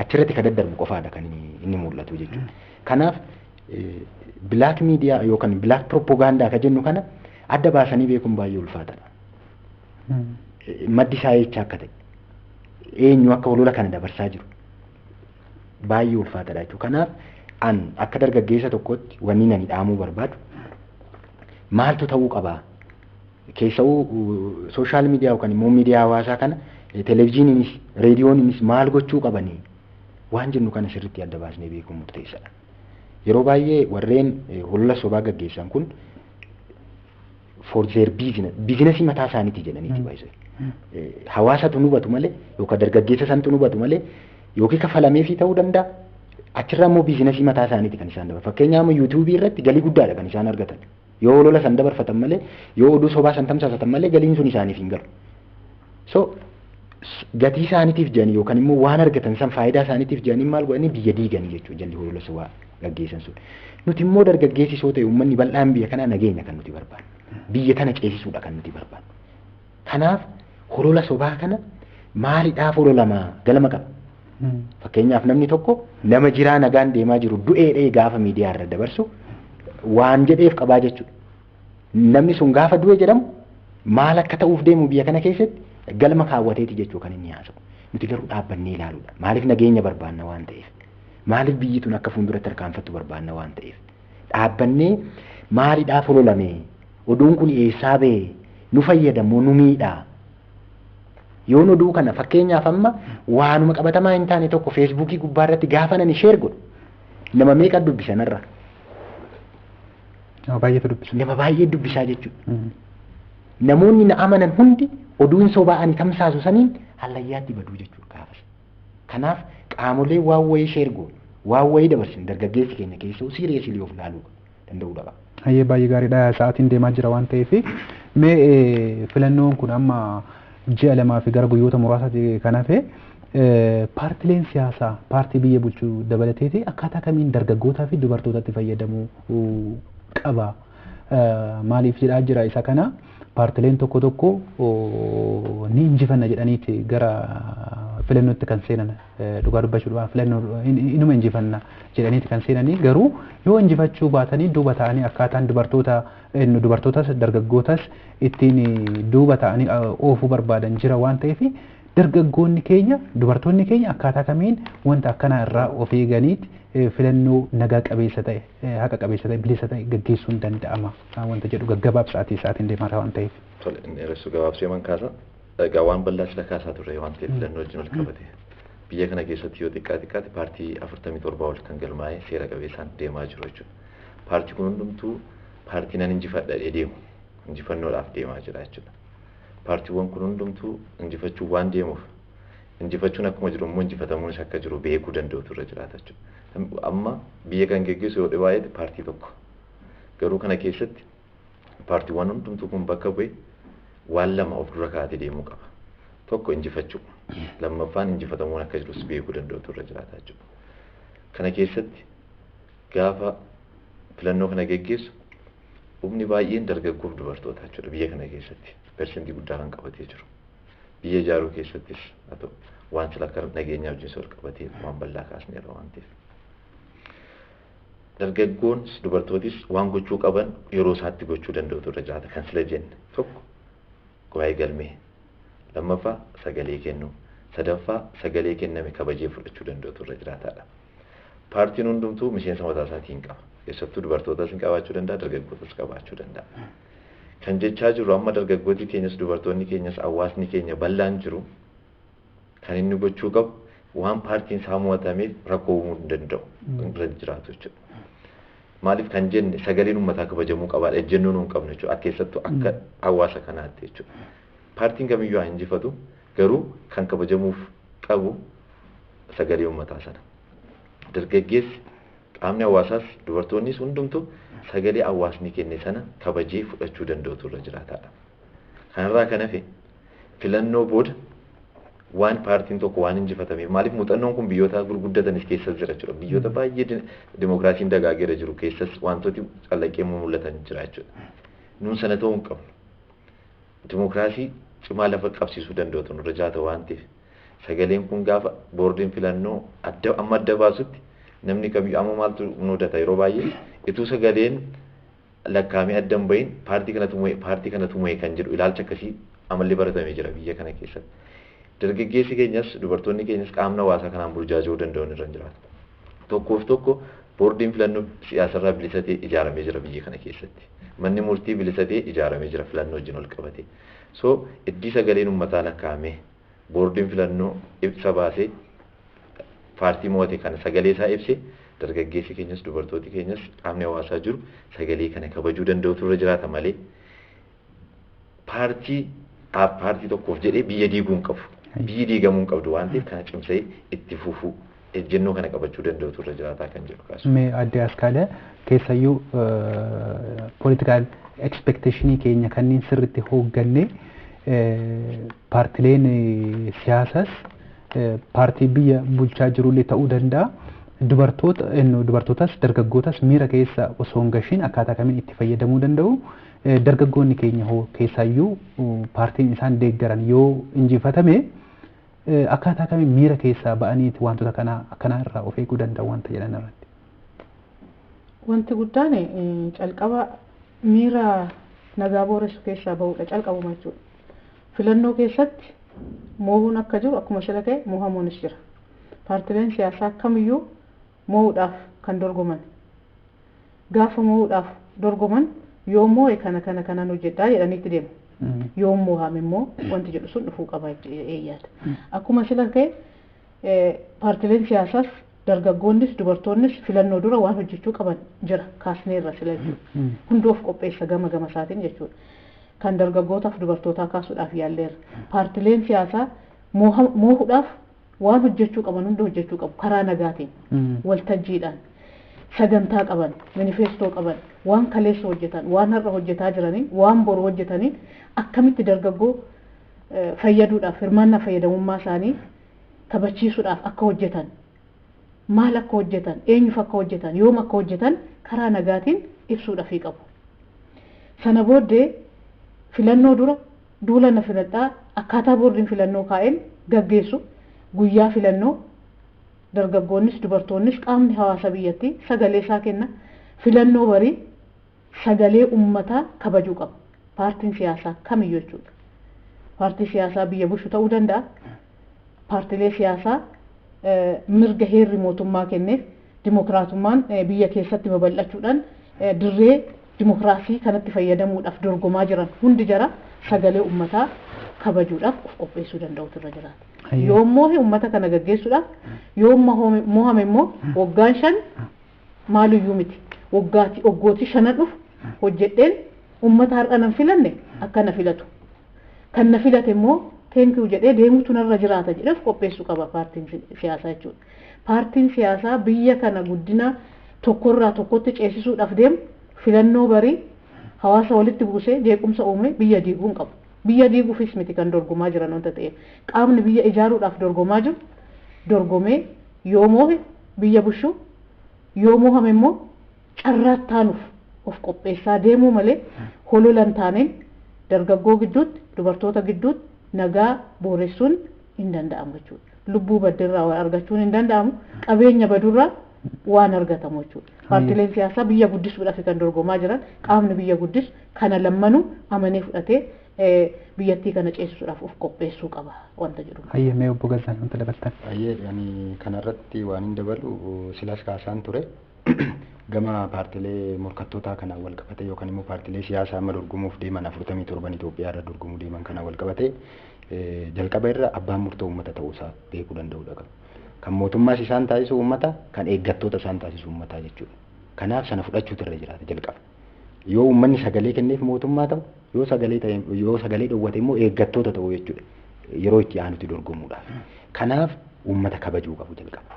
achirratti kan daddarbu qofaadha kan inni mul'atu jechuudha. Kanaaf bilaak miidiyaa yookaan bilaak propagaandaa kan jennu kana adda baasanii beekuun baay'ee ulfaataadha. Maddi isaa jecha akka ta'e eenyu akka holola kana dabarsaa jiru baay'ee ulfaataadha jechuudha. Kanaaf an akka dargaggeessa tokkotti wanni nani dhaamuu barbaadu maaltu ta'uu qabaa keessa'uu sooshaal miidiyaa yookaan immoo miidiyaa hawaasaa kana televezyiiniinis reediyooniinis maal gochuu qabanii waan jennu kana sirriitti adda baasnee beekuun murteessaadha. Yeroo baay'ee warreen holola sobaa gaggeessan kun for their business mataa isaaniiti jedhaniiti baay'ee. Hawaasatu hubatu malee yookaan dargaggeessa santu hubatu malee yookiin kafalameefii ta'uu danda'a. Achirraa immoo biizinasii mataa isaaniiti kan isaan dabarfatan. Fakkeenyaaf yuutuubii irratti galii guddaadha kan isaan argatan. Yoo holola san dabarfatan malee yoo oduu sobaa san tamsaasatan malee galiin sun isaaniif hin galu. So gatii isaaniitiif jedhanii yookaan immoo waan argatan san faayidaa isaaniitiif jedhanii maal godhanii biyya diiganii jechuudha jalli holola sobaa gaggeessan sun. Nuti immoo dargaggeessi soo ta'e uummanni bal'aan biyya kanaa nageenya kan nuti barbaannu. Biyya tana ceesisuudha kan nuti barbaannu. Kanaaf holola sobaa kana maaliidhaaf hololamaa galma qaba. Fakkeenyaaf namni tokko nama jiraa nagaan deemaa jiru du'eedhee gaafa miidiyaa irra dabarsu waan jedheef qabaa jechuudha. Namni sun gaafa du'e jedhamu maal akka ta'uuf deemu biyya kana keessatti galma kaawwateeti jechuu kan inni haasa'u. Nuti garuu dhaabbannee ilaaluudha. Maaliif nageenya barbaanna waan ta'eef. Maaliif biyyi tun akka fuulduratti harkaanfattu barbaanna waan ta'eef. Dhaabbannee maaliidhaaf ololame oduun kun eessaa ba'e nu fayyadamoo nu miidhaa. Yoon oduu kana fakkeenyaaf amma waanuma qabatamaa hin taane tokko feesbuukii gubbaa irratti gaafa nani sheer godhu nama meeqa dubbisanarra. Nama baay'ee dubbisaa jechuudha. Namoonni na amanan hundi oduun sobaa ani tamsaasu saniin hallayyaatti baduu jechuudha gaafas. Kanaaf qaamolee waan wayii sheer godhu waan wayii dabarsin dargaggeessi keenya keessoo siiriyeesii of ilaaluu danda'uu qaba. Hayyee baay'ee gaariidha. Sa'aatiin deemaa jira waan ta'eef mee filannoon kun amma ji'a lamaa fi gara guyyoota muraasaatti kan hafe paartileen siyaasaa paartii biyya bulchuu dabalateeti akkaataa kamiin dargaggootaa fi dubartootatti fayyadamuu qaba. Maaliif jedhaa jira isa kana paartileen tokko tokko ni injifanna jedhaniiti gara filannootti kan seenan dhugaa dubbachuudhaaf filannoo inuma injifanna jedhaniiti kan seenanii garuu yoo injifachuu baatanii duuba ta'anii akkaataan dubartootas dargaggootas ittiin duuba ta'anii oofuu barbaadan jira waan ta'eef dargaggoonni keenya dubartoonni keenya akkaataa kamiin wanta akkanaa irraa of eeganiiti filannoo nagaa qabeessa ta'e haqa qabeessa ta'e bilisa ta'e gaggeessuun danda'ama wanta jedhu gaggabaab sa'aatiin deemaa waan ta'eef. Tole inni irratti gabaabsee man kaasa egaa waan bal'aa sila kaasaa turre waan ta'eef filannoo wajjin wal qabate biyya kana keessatti yoo xiqqaate paartii 47 ol kan galmaa'ee seera qabeessaan deemaa jiru jechuudha. Paartii kun hundumtuu paartii nan injifadha deemu injifannoodhaaf deemaa jira jechuudha. Paartiiwwan kun hundumtuu injifachuu waan deemuuf injifachuun akkuma jiru immoo injifatamuunis akka jiru beekuu danda'utu irra jiraata jechuudha. Amma biyya kan geggeessu yoo dhibaa'eeti paartii tokko garuu kana keessatti paartiiwwan hundumtuu kun bakka bu'e waan lama of dura kaa'atee deemuu qaba. Tokko injifachuu lammaffaan injifatamuun akka jirus beekuu danda'utu irra jiraata jechuudha. Kana keessatti gaafa filannoo kana geggeessu humni baay'een dargaggoof dubartoota jechuudha biyya kana keessatti persentii guddaa kan qabatee jiru. Biyya ijaaruu keessattis haa ta'u waan sila akka nageenyaa wajjin wal qabatee waan bal'aa kaasneerra waan ta'eef. Dargaggoonnis dubartootis waan gochuu qaban yeroo isaatti gochuu danda'utu irra jiraata kan sila jenne tokko waa'ee galmee lammaffaa sagalee kennuu sadaffaa sagalee kenname kabajee fudhachuu danda'utu irra jiraataadha. Paartiin hundumtuu miseensa mataa isaatii hin qaba. Keessattuu dubartootas hin qabaachuu danda'a dargaggootas qabaachuu danda'a. Kan jechaa jiru amma dargaggooti keenyas dubartoonni keenyas hawaasni keenya bal'aan jiru kan inni gochuu qabu waan paartiin isaa mo'atameef rakkoo uumuu hin danda'u irra jiraatu jechuudha. Maaliif kan jenne sagaleen uummataa kabajamuu qabaadha ejjennoon hin qabne jechuudha keessattuu akka hawaasa kanaatti jechuudha. Paartiin kamiyyuu haa injifatu garuu kan kabajamuuf qabu sagalee uummataa sana. Dargaggeessi qaamni hawaasaas dubartoonnis hundumtuu sagalee hawaasni kenne sana kabajee fudhachuu danda'utu irra jiraataadha. Kanarraa kan hafe filannoo booda waan paartiin tokko waan injifatameef maaliif muuxannoon kun biyyoota gurguddatanis keessas jira jechuudha. Biyyoota baay'ee dimookiraasiin dagaageera jiru keessas wantooti calaqqee mul'atan jira jechuudha. Nuun sana ta'uu hin qabnu. Dimookiraasii cimaa lafa qabsiisuu danda'utu nurra jiraata waan ta'eef sagaleen kun gaafa boordiin filannoo amma adda baasutti namni kamiyyuu amma maaltu mudata yeroo baay'ee ituu sagaleen lakkaa'amee adda hin bahin paartii kanatu mo'e kan jedhu ilaalcha akkasii amalli baratamee jira biyya kana keessatti. Dargaggeessi keenyas dubartoonni keenyas qaamni hawaasaa kanaan burjaaja'uu danda'an irra jiraatu. Tokkoof tokko boordiin filannoo siyaasarraa bilisa ta'e ijaaramee jira biyya kana keessatti. Manni murtii bilisa ta'e ijaaramee jira filannoo wajjin wal qabate. So iddii sagaleen uummataa lakkaa'amee boordiin filannoo ibsa baasee paartii mo'ate kana sagalee isaa ibse dargaggeessi keenyas dubartooti keenyas qaamni hawaasaa jiru sagalee kana kabajuu danda'utu irra jiraata malee paartii tokkoof jedhee biyya diiguu hin qabu. Biyyi diigamuu hin qabdu waan ta'eef kana cimsee itti fufuu ejjennoo kana qabachuu danda'utu irra jiraataa kan jedhu kaasu. Mee adde Askaala keessayyuu political expectationii keenya kanneen sirriitti hoogganne paartileen siyaasas paartii biyya bulchaa jirullee ta'uu danda'a. Dubartootas dargaggootas miira keessa osoo hin gashiin akkaataa kamiin itti fayyadamuu danda'u. Dargaggoonni keenya keessayyuu paartiin isaan deeggaran yoo injifatame akkaataa kamiin miira keessaa ba'aniiti wantoota akkanaa irraa of eeguu danda'u wanta jedhan irratti. Wanti guddaan calqaba miira nagaa booressu keessaa bahudha calqabuma jechuudha. Filannoo keessatti moohuun akka jiru akkuma sila ta'e moohamuunis jira. Paartileen siyaasaa kamiyyuu moo'uudhaaf kan dorgoman. Gaafa moo'uudhaaf dorgoman yoo moo'e kanaan hojjedhaa jedhaniitti deemu. Yoo moohame immoo wanti jedhu sun dhufuu qaba eeyyaata. Akkuma sila ta'e paartileen siyaasaas dargaggoonnis dubartoonnis filannoo dura waan hojjechuu qaban jira kaasneerra sila jechuudha. Hundoof qopheessa gama isaatiin jechuudha. Kan dargaggootaaf dubartootaa kaasuudhaaf yaalleerra. Paartileen siyaasaa moohuudhaaf waan hojjechuu qaban hunda hojjechuu qabu karaa nagaatiin waltajjiidhaan sagantaa qaban manifestoo qaban waan kaleessa hojjetan waan har'a hojjetaa jiraniin waan boru hojjetaniin akkamitti dargaggoo fayyaduudhaaf hirmaannaa fayyadamummaa isaanii kabachiisuudhaaf akka hojjetan maal akka hojjetan eenyuuf akka hojjetan yoom akka hojjetan karaa nagaatiin ibsuudhaaf qabu. Sana booddee filannoo dura duula na filadhaa akkaataa boordiin filannoo kaa'een gaggeessu guyyaa filannoo dargaggoonnis dubartoonnis qaamni hawaasa biyyattii sagalee isaa kenna filannoo barii sagalee uummataa kabajuu qaba. Paartiin siyaasaa kamiyyuu jechuudha. Paartii siyaasaa biyya bulchu ta'uu danda'a. Paartilee siyaasaa mirga heerri mootummaa kenneef dimokiraatummaan biyya keessatti babal'achuudhaan dirree dimokiraasii kanatti fayyadamuudhaaf dorgomaa jiran hundi jara sagalee uummataa kabajuudhaaf of qopheessuu danda'utu irra jiraata. Yoo moohe uummata kana gaggeessuudhaaf yoo moohame immoo waggaan 5 maaliyyuu miti waggooti 5 dhufu hojjedheen uummata har'a nan filanne akka na filatu. Kan na filate immoo teenkuu jedhee deemuutu narra jiraata jedheef qopheessuu qaba paartiin siyaasaa jechuudha. Paartiin siyaasaa biyya kana guddina tokkorraa tokkotti ceesisuudhaaf deemu filannoo barii hawaasa walitti buusee jeequmsa uume biyya diiguun qabu. Biyya diiguufis miti kan dorgomaa jiran wanta ta'eef qaamni biyya ijaaruudhaaf dorgomaa jiru dorgomee yoo moohe biyya bulchuu yoo moohame immoo carraatti taanuuf of qopheessaa deemuu malee hololan taaneen dargaggoo gidduutti dubartoota gidduutti nagaa booressuun hin danda'amu jechuudha. Lubbuu baddirraa waan argachuun hin danda'amu qabeenya badurraa waan argatamu jechuudha. Paartileen siyaasaa biyya guddisuudhaaf kan dorgomaa jiran qaamni biyya guddisu kana lammanuu amanee fudhatee biyyattii kana ceesisuudhaaf of qopheessuu qaba wanta jedhu. Hayyamee obbo Gazzaan wanta dabaltan. Ani kanarratti waan hin dabalu silas kaasaan ture gama paartilee morkattootaa kanaan wal qabate yookaan immoo paartilee siyaasaa amma dorgomuuf deeman 47 Itoophiyaa irra dorgomuu deeman kanaan wal qabate jalqaba irra abbaan murtoo uummata ta'uusaa beekuu danda'uudha qabu. Kan mootummaas isaan taasisu uummata kan eeggattoota isaan taasisu uummataa jechuudha. Kanaaf sana fudhachuutu irra jiraata jalqaba. Yoo uummanni sagalee kenneef mootummaa ta'u yoo sagalee dhowwate immoo eeggattoota ta'u jechuudha. Yeroo itti aanutti dorgomuudhaaf. Kanaaf uummata kabajuu qabu jalqaba.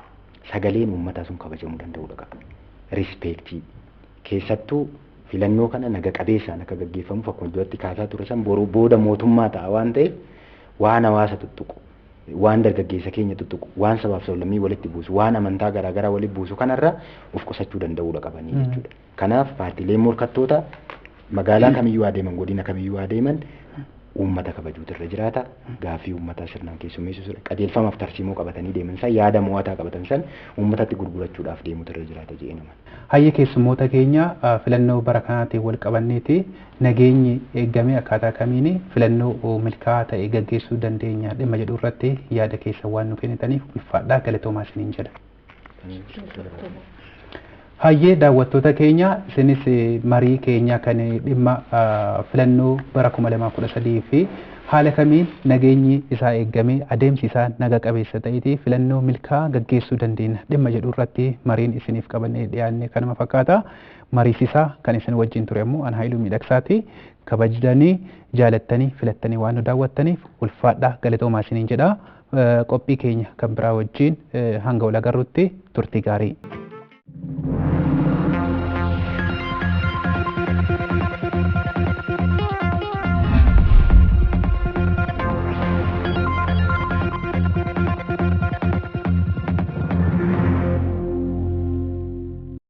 Sagaleen uummataa sun kabajamuu danda'uudha qaba. Rispeektii keessattuu filannoo kana naga qabeessaan akka gaggeeffamuuf akkuma duratti kaasaa ture san booda mootummaa ta'a waan ta'eef waan hawaasa tuttuqu waan dargaggeessa keenya tuttuqu waan sabaaf sablammii walitti buusu waan amantaa garaagaraa walitti buusu kanarra of qusachuu danda'uudha qabanii jechuudha. Kanaaf paartileen morkattoota magaalaa kamiyyuu adeeman godina kamiyyuu adeeman uummata kabajuutu irra jiraata. Gaaffii uummataa sirnaan keessummeessuudha. Qajeelfamaaf tarsiimoo qabatanii deeman san yaada mo'ataa qabatan san uummatatti gurgurachuudhaaf deemutu irra jiraata jedhee nama. Hayyee keessummoota keenya filannoo bara kanaatiin wal qabanneeti nageenyi eegamee akkaataa kamiin filannoo milkaa'aa ta'e gaggeessuu dandeenya dhimma jedhu irratti yaada keessa waan nu kennitaniif ulfaadhaa galatoomaa isiniin jedha. Hayyee daawwattoota keenya isinis marii keenya kan dhimma filannoo bara 2013 fi haala kamiin nageenyi isaa eegamee adeemsi isaa naga qabeessa ta'eeti filannoo milkaa'aa gaggeessuu dandeenya dhimma jedhu irratti mariin isiniif qabannee dhiyaanne kanuma fakkaata. Mariisisaa kan isin wajjin ture immoo an Haayiluu Miidhagsaati. Kabajdanii jaalattanii filattanii waan nu daawwattaniif ulfaadhaa galatoomaa isiniin jedha. Qophii keenya kan biraa wajjin hanga wal agarrutti turtii gaarii.